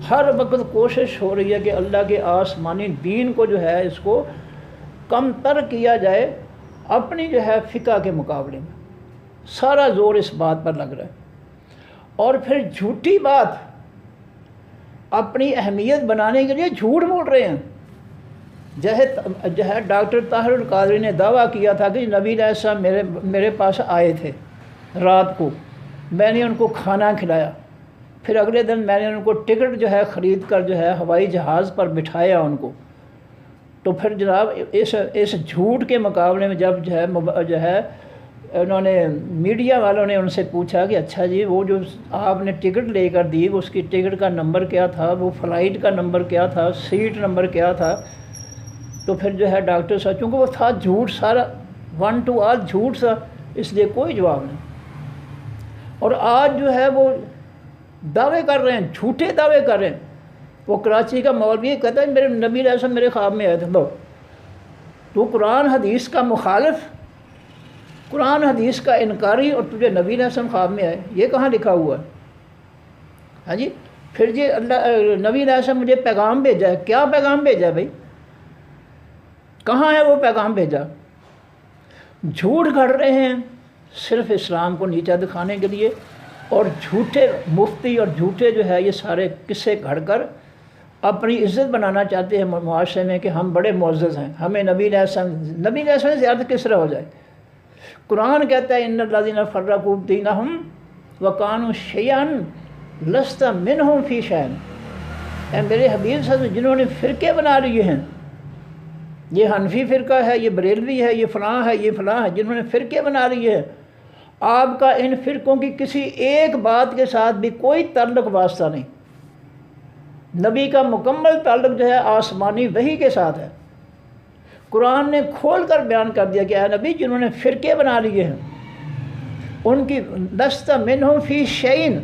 ہر وقت کوشش ہو رہی ہے کہ اللہ کے آسمانی دین کو جو ہے اس کو کم تر کیا جائے اپنی جو ہے فقہ کے مقابلے میں، سارا زور اس بات پر لگ رہا ہے، اور پھر جھوٹی بات اپنی اہمیت بنانے کے لیے جھوٹ بول رہے ہیں۔ جو ہے ڈاکٹر طاہر القادری نے دعویٰ کیا تھا کہ نبی علیہ السلام میرے پاس آئے تھے رات کو، میں نے ان کو کھانا کھلایا، پھر اگلے دن میں نے ان کو ٹکٹ جو ہے خرید کر جو ہے ہوائی جہاز پر بٹھایا ان کو۔ تو پھر جناب اس جھوٹ کے مقابلے میں جب جو ہے انہوں نے میڈیا والوں نے ان سے پوچھا کہ اچھا جی وہ جو آپ نے ٹکٹ لے کر دی اس کی ٹکٹ کا نمبر کیا تھا، وہ فلائٹ کا نمبر کیا تھا، سیٹ نمبر کیا تھا، تو پھر جو ہے ڈاکٹر صاحب چونکہ وہ تھا جھوٹ سارا 1 to all جھوٹ تھا، اس لیے کوئی جواب نہیں۔ اور آج جو ہے وہ دعوے کر رہے ہیں، جھوٹے دعوے کر رہے ہیں۔ وہ کراچی کا مولوی کہتا ہے میرے نبی علیہ السلام میرے خواب میں آئے تھے۔ لو تو قرآن حدیث کا مخالف، قرآن حدیث کا انکاری، اور تجھے نبی علیہ السلام خواب میں آئے، یہ کہاں لکھا ہوا ہے؟ ہاں جی، پھر جی اللہ نبی علیہ السلام مجھے پیغام بھیجا ہے، کیا پیغام بھیجا ہے بھائی؟ کہاں ہے وہ پیغام بھیجا؟ جھوٹ گھڑ رہے ہیں صرف اسلام کو نیچا دکھانے کے لیے، اور جھوٹے مفتی اور جھوٹے جو ہے یہ سارے قصے گھڑ کر اپنی عزت بنانا چاہتے ہیں معاشرے میں کہ ہم بڑے معزز ہیں، ہمیں نبی علیہ السلام سے زیادہ کس طرح ہو جائے۔ قرآن کہتا ہے ان الذین فرقوا دینہم وکانوا شیعا لست منہم فی شیء، اے میرے حبیب صلی اللہ علیہ وسلم، جنہوں نے فرقے بنا لیے ہیں، یہ حنفی فرقہ ہے، یہ بریلوی ہے، یہ فلاں ہے، یہ فلاں ہے، جنہوں نے فرقے بنا لیے ہیں، آپ کا ان فرقوں کی کسی ایک بات کے ساتھ بھی کوئی تعلق واسطہ نہیں۔ نبی کا مکمل تعلق جو ہے آسمانی وحی کے ساتھ ہے۔ قرآن نے کھول کر بیان کر دیا کہ اے نبی، جنہوں نے فرقے بنا لیے ہیں ان کی لست منہم فی شیء،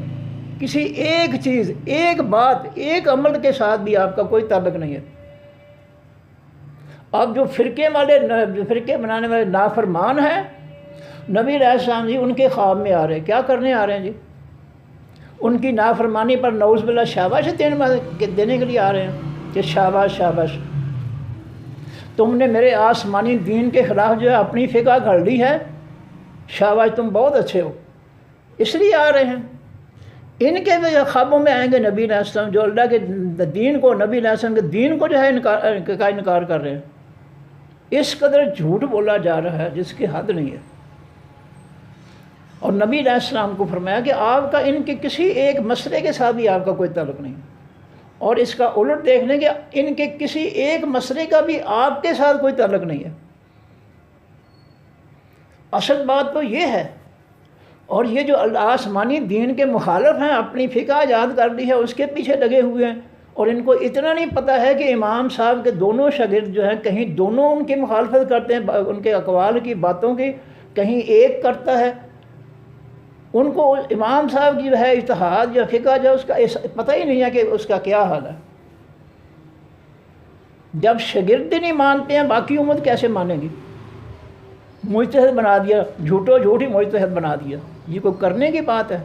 کسی ایک چیز، ایک بات، ایک عمل کے ساتھ بھی آپ کا کوئی تعلق نہیں ہے۔ اب جو فرقے بنانے والے نافرمان ہیں، نبی علیہ السلام جی ان کے خواب میں آ رہے ہیں، کیا کرنے آ رہے ہیں جی؟ ان کی نافرمانی پر نعوذ باللہ شاباش دینے کے لیے آ رہے ہیں کہ شاباش شاباش، تم نے میرے آسمانی دین کے خلاف جو ہے اپنی فقہ گھڑ لی ہے، شاباش تم بہت اچھے ہو، اس لیے آ رہے ہیں۔ ان کے بھی خوابوں میں آئیں گے نبی علیہ السلام جو اللہ کے دین کو، نبی علیہ السلام کے دین کو جو ہے انکار کر رہے ہیں۔ اس قدر جھوٹ بولا جا رہا ہے جس کی حد نہیں ہے۔ اور نبی علیہ السلام کو فرمایا کہ آپ کا ان کے کسی ایک مسئلے کے ساتھ بھی آپ کا کوئی تعلق نہیں، اور اس کا الٹ دیکھ لیں کہ ان کے کسی ایک مسئلے کا بھی آپ کے ساتھ کوئی تعلق نہیں ہے۔ اصل بات تو یہ ہے، اور یہ جو آسمانی دین کے مخالف ہیں، اپنی فقہ ایجاد کر لی ہے، اس کے پیچھے لگے ہوئے ہیں، اور ان کو اتنا نہیں پتہ ہے کہ امام صاحب کے دونوں شاگرد جو ہیں کہیں دونوں ان کی مخالفت کرتے ہیں، ان کے اقوال کی، باتوں کی، کہیں ایک کرتا ہے۔ ان کو امام صاحب کی جو ہے اجتہاد یا فقہ جو اس کا پتہ ہی نہیں ہے کہ اس کا کیا حال ہے۔ جب شاگرد نہیں مانتے ہیں باقی امت کیسے مانیں گی؟ مجتہد بنا دیا، جھوٹ ہی مجتہد بنا دیا، یہ کوئی کرنے کی بات ہے؟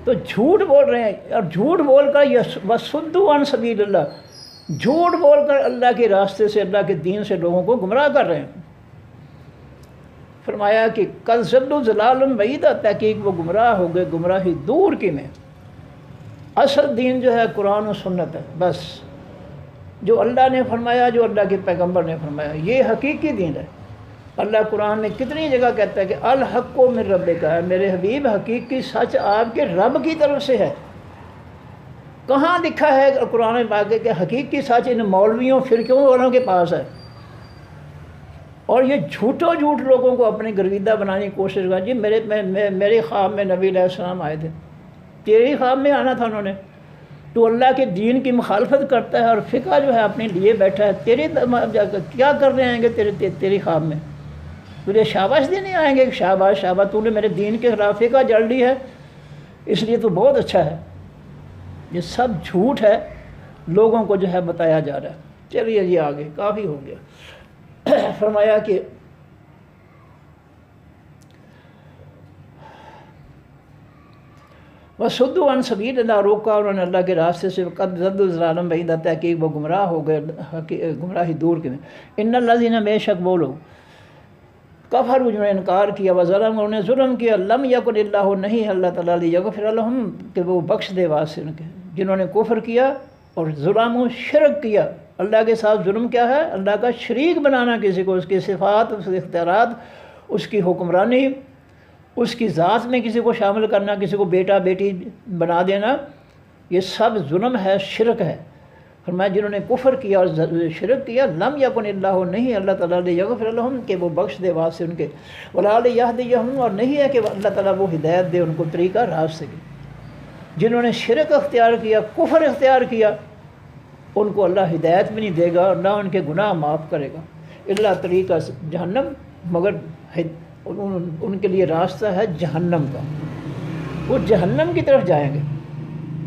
تو جھوٹ بول رہے ہیں، اور جھوٹ بول کر وَصُدُّوا عَن سَبِيلِ اللَّهِ، جھوٹ بول کر اللہ کے راستے سے، اللہ کے دین سے لوگوں کو گمراہ کر رہے ہیں۔ فرمایا کہ قَدْ ضَلُّوا ضَلَالًا بَعِيدًا، تحقیق وہ گمراہ ہو گئے گمراہی دور کی میں۔ اصل دین جو ہے قرآن و سنت ہے، بس جو اللہ نے فرمایا، جو اللہ کے پیغمبر نے فرمایا، یہ حقیقی دین ہے۔ اللہ قرآن میں کتنی جگہ کہتا ہے کہ الحق من ربک، ہے میرے حبیب حقیقی سچ آپ کے رب کی طرف سے ہے۔ کہاں لکھا ہے قرآن پاک کہ حقیقی سچ ان مولویوں فرقوں والوں کے پاس ہے؟ اور یہ جھوٹ لوگوں کو اپنے گرویدہ بنانے کی کوشش کر، جی میرے خواب میں نبی علیہ السلام آئے تھے، تیرے خواب میں آنا تھا انہوں نے، تو اللہ کے دین کی مخالفت کرتا ہے اور فقہ جو ہے اپنے لیے بیٹھا ہے، تیرے کیا کرنے آئیں گے تیری خواب میں؟ تجھے شاباش دینے آئیں گے کہ شاباش شاباش تو نے میرے دین کے خلاف فقہ جڑ لی ہے، اس لیے تو بہت اچھا ہے۔ یہ سب جھوٹ ہے، لوگوں کو جو ہے بتایا جا رہا ہے۔ چلیے جی آگے، کافی ہو گیا۔ فرمایا کہ وَصُدُّوا عَن سَبِيلِ اللَّهِ، روکا انہوں نے اللہ کے راستے سے، قَدْ ضَلُّوا ضَلَالًا بَعِيدًا، تحقیق وہ گمراہ ہو گئے گمراہی دور کے میں۔ اِنَّ الَّذِينَ، بے شک وہ لوگ، کفروا جنہوں نے انکار کیا، وظلموا انہوں نے ظلم کیا، لم یکن اللہ، نہیں اللہ تعالیٰ لیغفر لہم کہ وہ بخش دے واسطے ان کے، جنہوں نے کفر کیا اور ظلم و شرک کیا۔ اللہ کے ساتھ ظلم کیا ہے؟ اللہ کا شریک بنانا کسی کو، اس کی صفات، اس کے اختیارات، اس کی حکمرانی، اس کی ذات میں کسی کو شامل کرنا، کسی کو بیٹا بیٹی بنا دینا، یہ سب ظلم ہے، شرک ہے۔ فرمایا جنہوں نے کفر کیا اور شرک کیا، لم یکن اللہ، نہیں اللہ تعالیٰ لیغفر لہم کہ وہ بخش دے واسطے ان کے، ولا لیہدیہم، اور نہیں ہے کہ اللہ تعالیٰ وہ ہدایت دے ان کو طریقہ راستے کی۔ جنہوں نے شرک اختیار کیا، کفر اختیار کیا، ان کو اللہ ہدایت بھی نہیں دے گا اور نہ ان کے گناہ معاف کرے گا، اللہ طریقہ جہنم، مگر ان کے لیے راستہ ہے جہنم کا، وہ جہنم کی طرف جائیں گے۔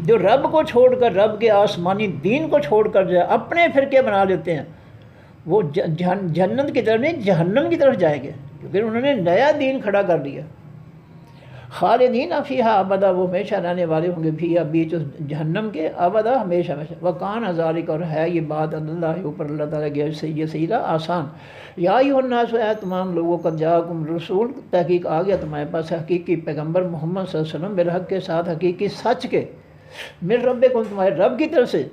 جو رب کو چھوڑ کر، رب کے آسمانی دین کو چھوڑ کر جو ہے اپنے فرقے بنا لیتے ہیں، وہ جنت کی طرف نہیں جہنم کی طرف جائیں گے، کیونکہ انہوں نے نیا دین کھڑا کر دیا۔ خالدین فیہا ابدا، وہ ہمیشہ رہنے والے ہوں گے فیہا بیچ اس جہنم کے، ابدا ہمیشہ ہمیشہ۔ وکان ذالک، اور ہے یہ بات اللہ اوپر اللہ تعالیٰ کے یہ سیدھا آسان۔ یا ایھا الناس، اے تمام لوگوں، قد جاءکم رسول، تحقیق آ گیا تمہارے پاس حقیقی پیغمبر محمد صلی اللہ علیہ وسلم، بالحق کے ساتھ حقیقی سچ کے، من ربکم، تمہارے رب کی طرف سے۔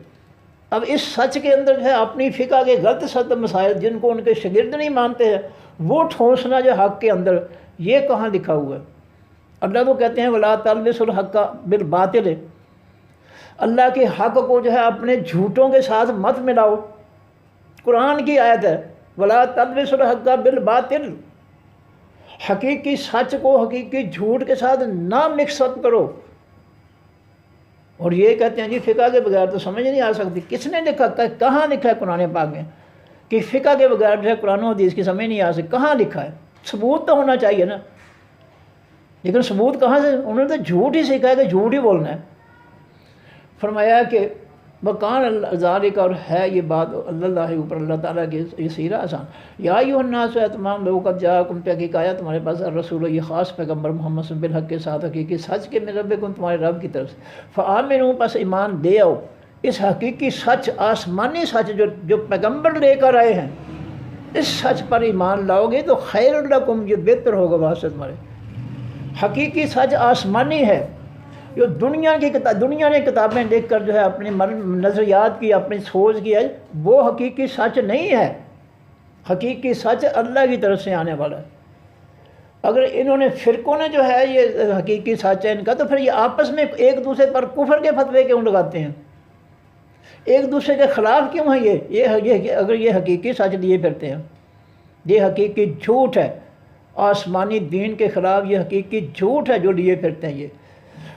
اب اس سچ کے اندر ہے اپنی فقہ کے غلط سلط مسائل جن کو ان کے شاگرد نہیں مانتے ہیں وہ ٹھونسنا جو حق کے اندر، یہ کہاں لکھا ہوا ہے؟ اللہ تو کہتے ہیں ولا تلبسوا الحق بالباطل، اللہ کے حق کو جو ہے اپنے جھوٹوں کے ساتھ مت ملاؤ، قرآن کی آیت ہے ولا تلبسوا الحق بالباطل، حقیقی سچ کو حقیقی جھوٹ کے ساتھ نہ مکس اپ کرو۔ اور یہ کہتے ہیں جی فقہ کے بغیر تو سمجھ نہیں آ سکتی، کس نے لکھا، کہاں لکھا ہے قرآن پاک میں کہ فقہ کے بغیر جو ہے قرآن و حدیث کی سمجھ نہیں آ سکتی؟ کہاں لکھا ہے؟ ثبوت تو ہونا چاہیے نا، لیکن ثبوت کہاں سے؟ انہوں نے تو جھوٹ ہی سیکھا ہے کہ جھوٹ ہی بولنا ہے۔ فرمایا کہ وکان ذالک، اور ہے یہ بات اللہ اوپر اللہ تعالیٰ کے یہ سیرا آسان۔ یا ایھا الناس، اے تمام لوگوں، قد جاءکم، تحقیق آیا تمہارے پاس الرسول، یہ خاص پیغمبر محمد صلی اللہ علیہ وسلم، بالحق کے ساتھ حقیقی سچ کے، من ربکم، تمہارے رب کی طرف سے، فآمنوا، پس ایمان لے آؤ اس حقیقی سچ، آسمانی سچ جو پیغمبر لے کر آئے ہیں، اس سچ پر ایمان لاؤ گے تو خیر لکم، یہ بہتر ہوگا واسطے تمہارے۔ حقیقی سچ آسمانی ہے، جو دنیا نے کتابیں لکھ کر جو ہے اپنی نظریات کی، اپنی سوچ کی ہے، وہ حقیقی سچ نہیں ہے۔ حقیقی سچ اللہ کی طرف سے آنے والا ہے۔ اگر انہوں نے فرقوں نے جو ہے یہ حقیقی سچ ہے ان کا، تو پھر یہ آپس میں ایک دوسرے پر کفر کے فتوے کیوں لگاتے ہیں؟ ایک دوسرے کے خلاف کیوں ہیں یہ اگر یہ حقیقی سچ لیے پھرتے ہیں؟ یہ حقیقی جھوٹ ہے، آسمانی دین کے خلاف یہ حقیقی جھوٹ ہے جو لیے پھرتے ہیں۔ یہ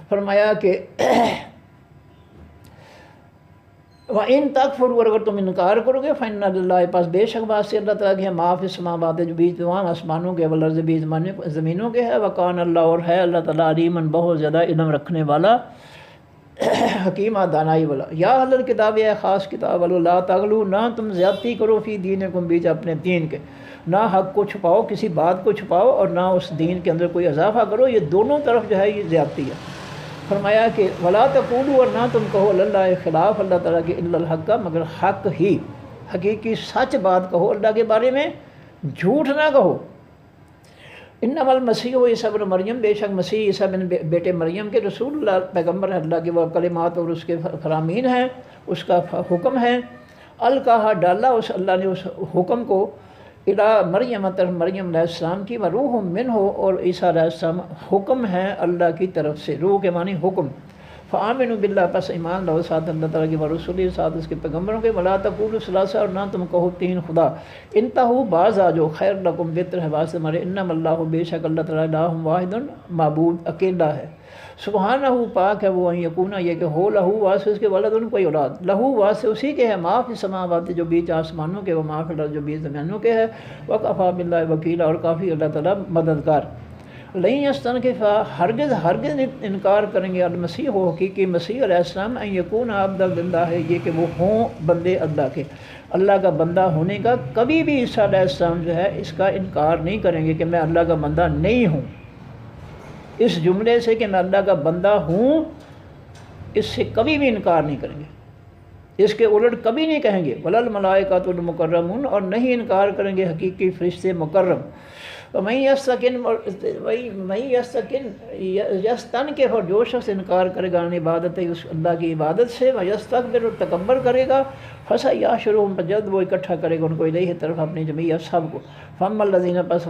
فرمایا کہ وَإِن تَكْفُرُوا، اگر تم انکار کرو گے، فَإِنَّ لِلَّهِ، پاس بے شک بات سے اللہ تعالیٰ کی ہے، مَا فِي السَّمَاوَاتِ، جو بیچ تمام آسمانوں کے، وَالْأَرْضِ، بیچ زمینوں کے ہے، وَكَانَ اللَّهُ، اور ہے اللہ تعالیٰ، عَلِيمًا، بہت زیادہ علم رکھنے والا، حکیمہ، دانائی والا۔ یا اہل الکتاب، ہے خاص کتاب والو، لا تغلو، نہ تم زیادتی کرو، فی دینکم، بیچ اپنے دین کے، نہ حق کو چھپاؤ، کسی بات کو چھپاؤ، اور نہ اس دین کے اندر کوئی اضافہ کرو، یہ دونوں طرف جو ہے یہ زیادتی ہے۔ فرمایا کہ ولا تقولوا، اور نہ تم کہو، اللہ خلاف اللہ تعالیٰ کے، الا الحق، مگر حق ہی، حقیقی سچ بات کہو اللہ کے بارے میں، جھوٹ نہ کہو۔ انما المسیح عیسیٰ ابن مریم، بے شک مسیح عیسیٰ بن بیٹے مریم کے، رسول اللہ، پیغمبر ہے اللہ کے، وہ کلمات، اور اس کے فرامین ہیں، اس کا حکم ہے، القاہا، ڈالا اس اللہ نے اس حکم کو، الی مریم، طرف مریم علیہ السلام کی، وروح منہ، اور عیسیٰ علیہ السلام حکم ہے اللہ کی طرف سے، روح کے معنی حکم۔ فآمنوا باللہ، پس ایمان لاؤ ساتھ اللہ تعالیٰ کی، ورسولہ، ساتھ اس کے پیغمبروں کے، ولا تقولوا ثلاثہ، اور نہ تم کہو تین خدا، انتہوا، باز آ جاؤ، خیر لکم، بہتر ہے واسطے ہمارے، انما اللہ، بے شک اللہ تعالیٰ، الہ واحد، معبود اکیلا ہے، سبحانہ، پاک ہے وہ، ان یکون، یہ کہ ہو، لہو، واسطے اس کے ولد، کوئی اولاد، لہو، واسطے اسی کے ہے، ما فی السماوات، جو بیچ آسمانوں کے، وما فی الارض، جو بیچ زمینوں کے ہے، وکفی باللہ وکیلا، اور کافی اللہ تعالیٰ مددگار۔ لن یستنکف، ہرگز انکار کریں گے، المسیح، حقیقی مسیح علیہ السلام، ان یکون عبدا للہ، یہ کہ وہ ہوں بندے اللہ کے، اللہ کا بندہ ہونے کا، کبھی بھی عیسیٰ علیہ السلام جو ہے اس کا انکار نہیں کریں گے کہ میں اللہ کا بندہ نہیں ہوں۔ اس جملے سے کہ میں اللہ کا بندہ ہوں، اس سے کبھی بھی انکار نہیں کریں گے، اس کے الٹ کبھی نہیں کہیں گے، ولا الملائکۃ المکرمون، اور نہیں انکار کریں گے حقیقی فرشتے مکرم۔ وَمَن يَسْتَنْكِفْ، اور جو شخص انکار کرے گا عبادت ہے اس اللہ کی عبادت سے، وَيَسْتَكْبِرْ، اور تکبر کرے گا، فَسَيَحْشُرُهُمْ، جلد وہ اکٹھا کرے گا ان کو، الیہ، طرف اپنی جميعا، سب کو، فَأَمَّا الَّذِينَ، پس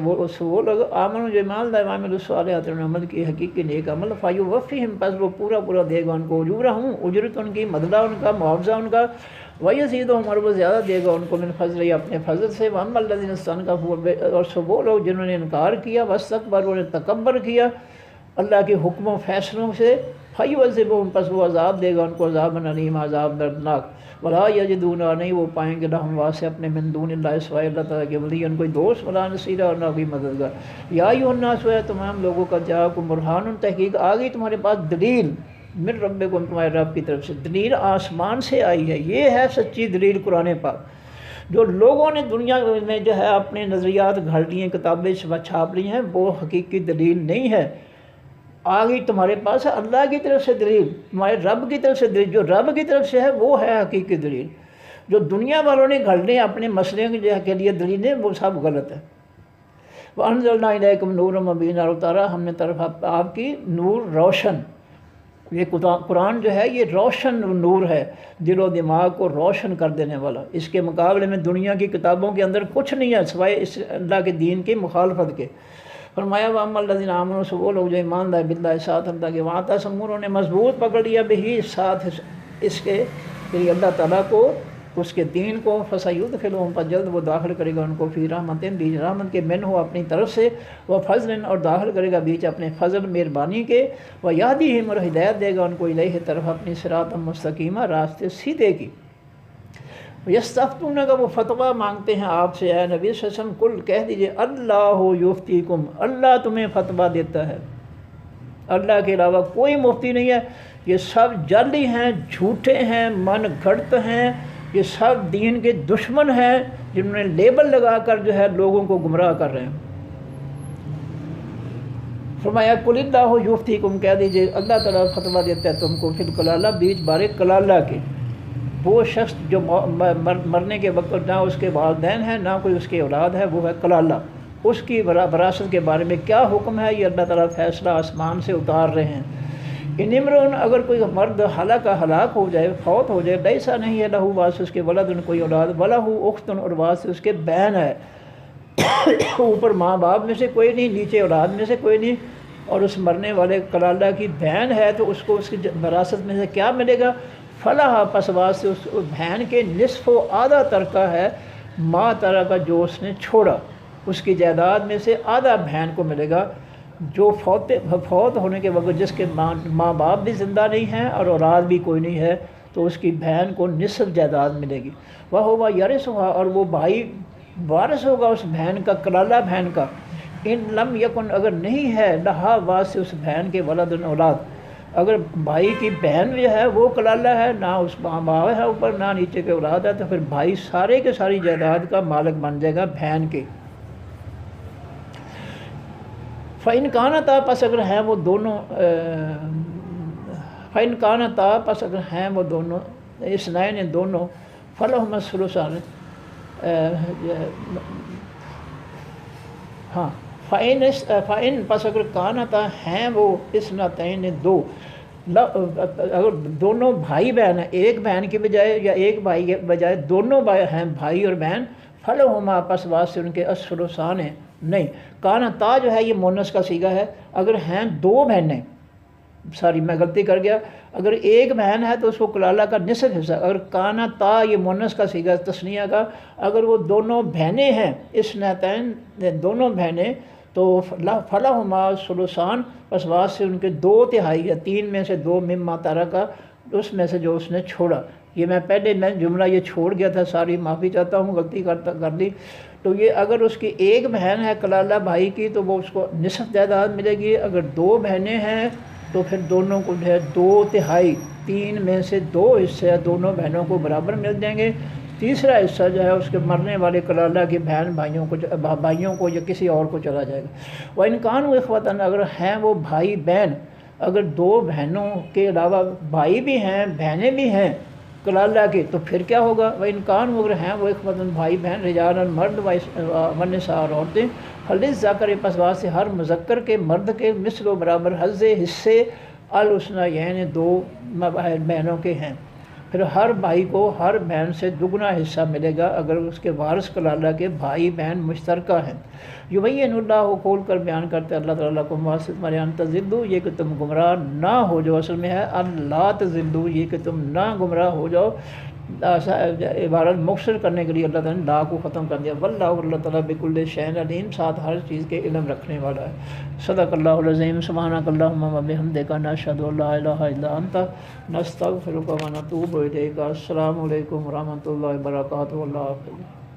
وہ لوگ، آمنوا، جو ایمان لائے، وعملوا الصالحات، انہوں نے عمل کی حقیقی نیک عمل، فَيُوَفِّيهِمْ، پس وہ پورا دے گا ان کو، اجورہم، اجرت ان کی، بدلہ ان کا، معاوضہ ان کا، وَيَزِيدُهُمْ، اور وہ زیادہ دے گا ان کو، من فضلہ، اپنے فضل سے، وَأَمَّا الَّذِينَ اسْتَنكَفُوا، اور سو وہ لوگ جنہوں نے انکار کیا، وَاسْتَكْبَرُوا، انہوں نے تکبر کیا اللہ کے حکموں فیصلوں سے، فَيُعَذِّبُهُمْ، پس وہ عذاب دے گا ان کو، عذابًا علیما، عذاب دردناک، وَلَا يَجِدُونَ، نہیں وہ پائیں گے، لَهُمْ، واسطے اپنے، مِن دُونِ اللَّهِ، سوائے اللہ تعالیٰ کے، وَلِيًّا، کوئی دوست، وَلَا نَصِيرًا، اور نہ کوئی مددگار۔ یا ایھا الناس، ہے تمام لوگوں کا، جاءکم برہان، تحقیق آ گئی تمہارے پاس دلیل، من ربکم، تمہارے رب کی طرف سے، دلیل آسمان سے آئی ہے، یہ ہے سچی دلیل قرآن پاک۔ جو لوگوں نے دنیا میں جو ہے اپنے نظریات گھڑ لیے، کتابیں چھاپ لی ہیں، وہ حقیقی دلیل نہیں ہے۔ آ گئی تمہارے پاس ہے اللہ کی طرف سے دلیل، تمہارے رب کی طرف سے دلیل، جو رب کی طرف سے ہے وہ ہے حقیقی دلیل۔ جو دنیا والوں نے گھڑنے اپنے مسئلے کے لیے دلیلیں، وہ سب غلط ہے۔ وَأَنزَلْنَا إِلَيْكُمْ نُورًا مُبِينًا، اور اتارا ہم نے طرف آپ کی نور روشن۔ یہ قرآن جو ہے یہ روشن نور ہے، دل و دماغ کو روشن کر دینے والا۔ اس کے مقابلے میں دنیا کی کتابوں کے اندر کچھ نہیں ہے سوائے اس اللہ کے دین کی مخالفت کے۔ فرمایا وَأَمَّا الَّذِينَ آمَنُوا، سو وہ لوگ جو ایمان لائے باللہ، ساتھ اللہ کے، وَاعْتَصَمُوا، انہوں نے مضبوط پکڑ لیا بہی، ساتھ اس کے کہ اللہ تعالیٰ کو، اس کے دین کو، فَسَيُدْخِلُهُمْ، پر جلد وہ داخل کرے گا ان کو، فی رحمتٍ، بیچ رحمت کے، منہ اپنی طرف سے، وَفَضْلٍ، اور داخل کرے گا بیچ اپنے فضل مہربانی کے، وَيَهْدِيهِمْ، اور ہدایت دے گا ان کو، الیہ، طرف اپنی صراط مستقیمہ، راستے سیدھے کی۔ یستفتونک، وہ فتویٰ مانگتے ہیں آپ سے، اے نبی صلی اللہ علیہ وسلم، کل کہہ دیجئے اللہ یفتیکم، اللہ تمہیں فتویٰ دیتا ہے، اللہ کے علاوہ کوئی مفتی نہیں ہے۔ یہ سب جعلی ہیں، جھوٹے ہیں، من گھڑت ہیں، یہ سب دین کے دشمن ہیں، جنہوں نے لیبل لگا کر جو ہے لوگوں کو گمراہ کر رہے ہیں۔ فرمایا قل اللہ یفتیکم، کہہ دیجئے اللہ تعالیٰ فتویٰ دیتا ہے تم کو، فی الکلالہ، بیچ بارے کلالہ کے۔ وہ شخص جو مرنے کے وقت نہ اس کے والدین ہیں نہ کوئی اس کی اولاد ہے، وہ ہے کلالہ، اس کی وراثت کے بارے میں کیا حکم ہے، یہ اللہ تعالیٰ فیصلہ آسمان سے اتار رہے ہیں۔ ان امرؤن، اگر کوئی مرد ہلاک ہو جائے، فوت ہو جائے، لیسا، نہیں ہے، لہو، واسطے اس کے ولدن، کوئی اولاد، ولہ اختن، اور واسطے اس کے بہن ہے، اوپر ماں باپ میں سے کوئی نہیں، نیچے اولاد میں سے کوئی نہیں، اور اس مرنے والے کلالہ کی بہن ہے، تو اس کو اس کی وراثت میں سے کیا ملے گا؟ فلاح، پس واسطے اس بہن کے نصف و آدھا ترکہ ہے، ماں طرح کا جو اس نے چھوڑا، اس کی جائیداد میں سے آدھا بہن کو ملے گا، جو فوت ہونے کے وقت جس کے ماں باپ بھی زندہ نہیں ہیں اور اولاد بھی کوئی نہیں ہے، تو اس کی بہن کو نصف جائیداد ملے گی۔ وَهُوَ يَرِثُهَا، اور وہ بھائی وارث ہوگا اس بہن کا، کلالہ بہن کا، ان لم یکن، اگر نہیں ہے، لہا، واسطے اس بہن کے، ولد، اولاد، اگر بھائی کی بہن جو ہے وہ کلالہ ہے، نہ اس ماں باپ ہے اوپر، نہ نیچے کے اولاد ہے، تو پھر بھائی سارے کے ساری جائیداد کا مالک بن جائے گا بہن کے۔ فَإِنْ كَانَتَا، پس اگر ہیں وہ دونوں، فَإِنْ كَانَتَا، پس اگر ہیں وہ دونوں، اثنین، دونوں، فَلَهُمَا الثُّلُثَانِ، ہاں، فَإِنْ، پس اگر کانتا، ہیں وہ، اثنتین، دو، اگر دونوں بھائی بہن ہیں، ایک بہن کی بجائے یا ایک بھائی کے بجائے دونوں ہیں بھائی اور بہن، فَلَهُمَا، پس واسطے ان کے، الثُّلُثَانِ، نہیں، کانتا جو ہے یہ مونس کا صیغہ ہے، اگر ہیں دو بہنیں، ساری میں غلطی کر گیا، اگر ایک بہن ہے تو اس کو کلالہ کا نصف حصہ، اگر کانتا یہ مونس کا صیغہ تثنیہ کا، اگر وہ دونوں بہنیں ہیں، اثنتین، دونوں بہنیں، تو فلاحما ثلثان، پس واسطے ان کے 2/3 یا 3 میں سے 2، مما ترکا، اس میں سے جو اس نے چھوڑا۔ یہ میں پہلے جملہ یہ چھوڑ گیا تھا، ساری معافی چاہتا ہوں، غلطی کر دی۔ تو یہ اگر اس کی ایک بہن ہے کلالہ بھائی کی تو وہ اس کو نصف جائیداد ملے گی، اگر 2 بہنیں ہیں تو پھر دونوں کو جو ہے 2/3، 3 میں سے 2 حصے دونوں بہنوں کو برابر مل جائیں گے، تیسرا حصہ جو ہے اس کے مرنے والے کلالہ کے بہن بھائیوں کو یا کسی اور کو چلا جائے گا۔ وہ انکان و اخوتاً، اگر ہیں وہ بھائی بہن، اگر 2 بہنوں کے علاوہ بھائی بھی ہیں بہنیں بھی ہیں کلالہ کے، تو پھر کیا ہوگا؟ وہ انکان، اگر ہیں وہ اخوتاً بھائی بہن، رجالاً، مرد، ونساء، اور عورتیں، فللذکر، پس واسطے ہر مذکر کے، مرد کے، مثل و برابر، حظ حصے، الحسنیین، 2 بہنوں کے ہیں، پھر ہر بھائی کو ہر بہن سے دگنا حصہ ملے گا اگر اس کے وارث کلالہ کے بھائی بہن مشترکہ ہیں۔ یبین اللہ، کھول کر بیان کرتے اللہ تعالیٰ کو، واسطے تمہارے، ان تضلوا، یہ کہ تم گمراہ نہ ہو جاؤ، اصل میں ہے اللہ تضلوا، یہ کہ تم نہ گمراہ ہو جاؤ، عبارت مختصر کرنے کے لیے اللہ تعالیٰ نے لا کو ختم کر دیا۔ واللہ، اللہ تعالیٰ بکل شیء علیم، ساتھ ہر چیز کے علم رکھنے والا ہے۔ صدق اللہ العظیم۔ سبحانک اللہم و بحمدک، نشہد ان لا الہ الا انت، نستغفرک و نتوب الیک۔ السلام علیکم ورحمۃ اللہ وبرکاتہ۔ اللہ حافظ۔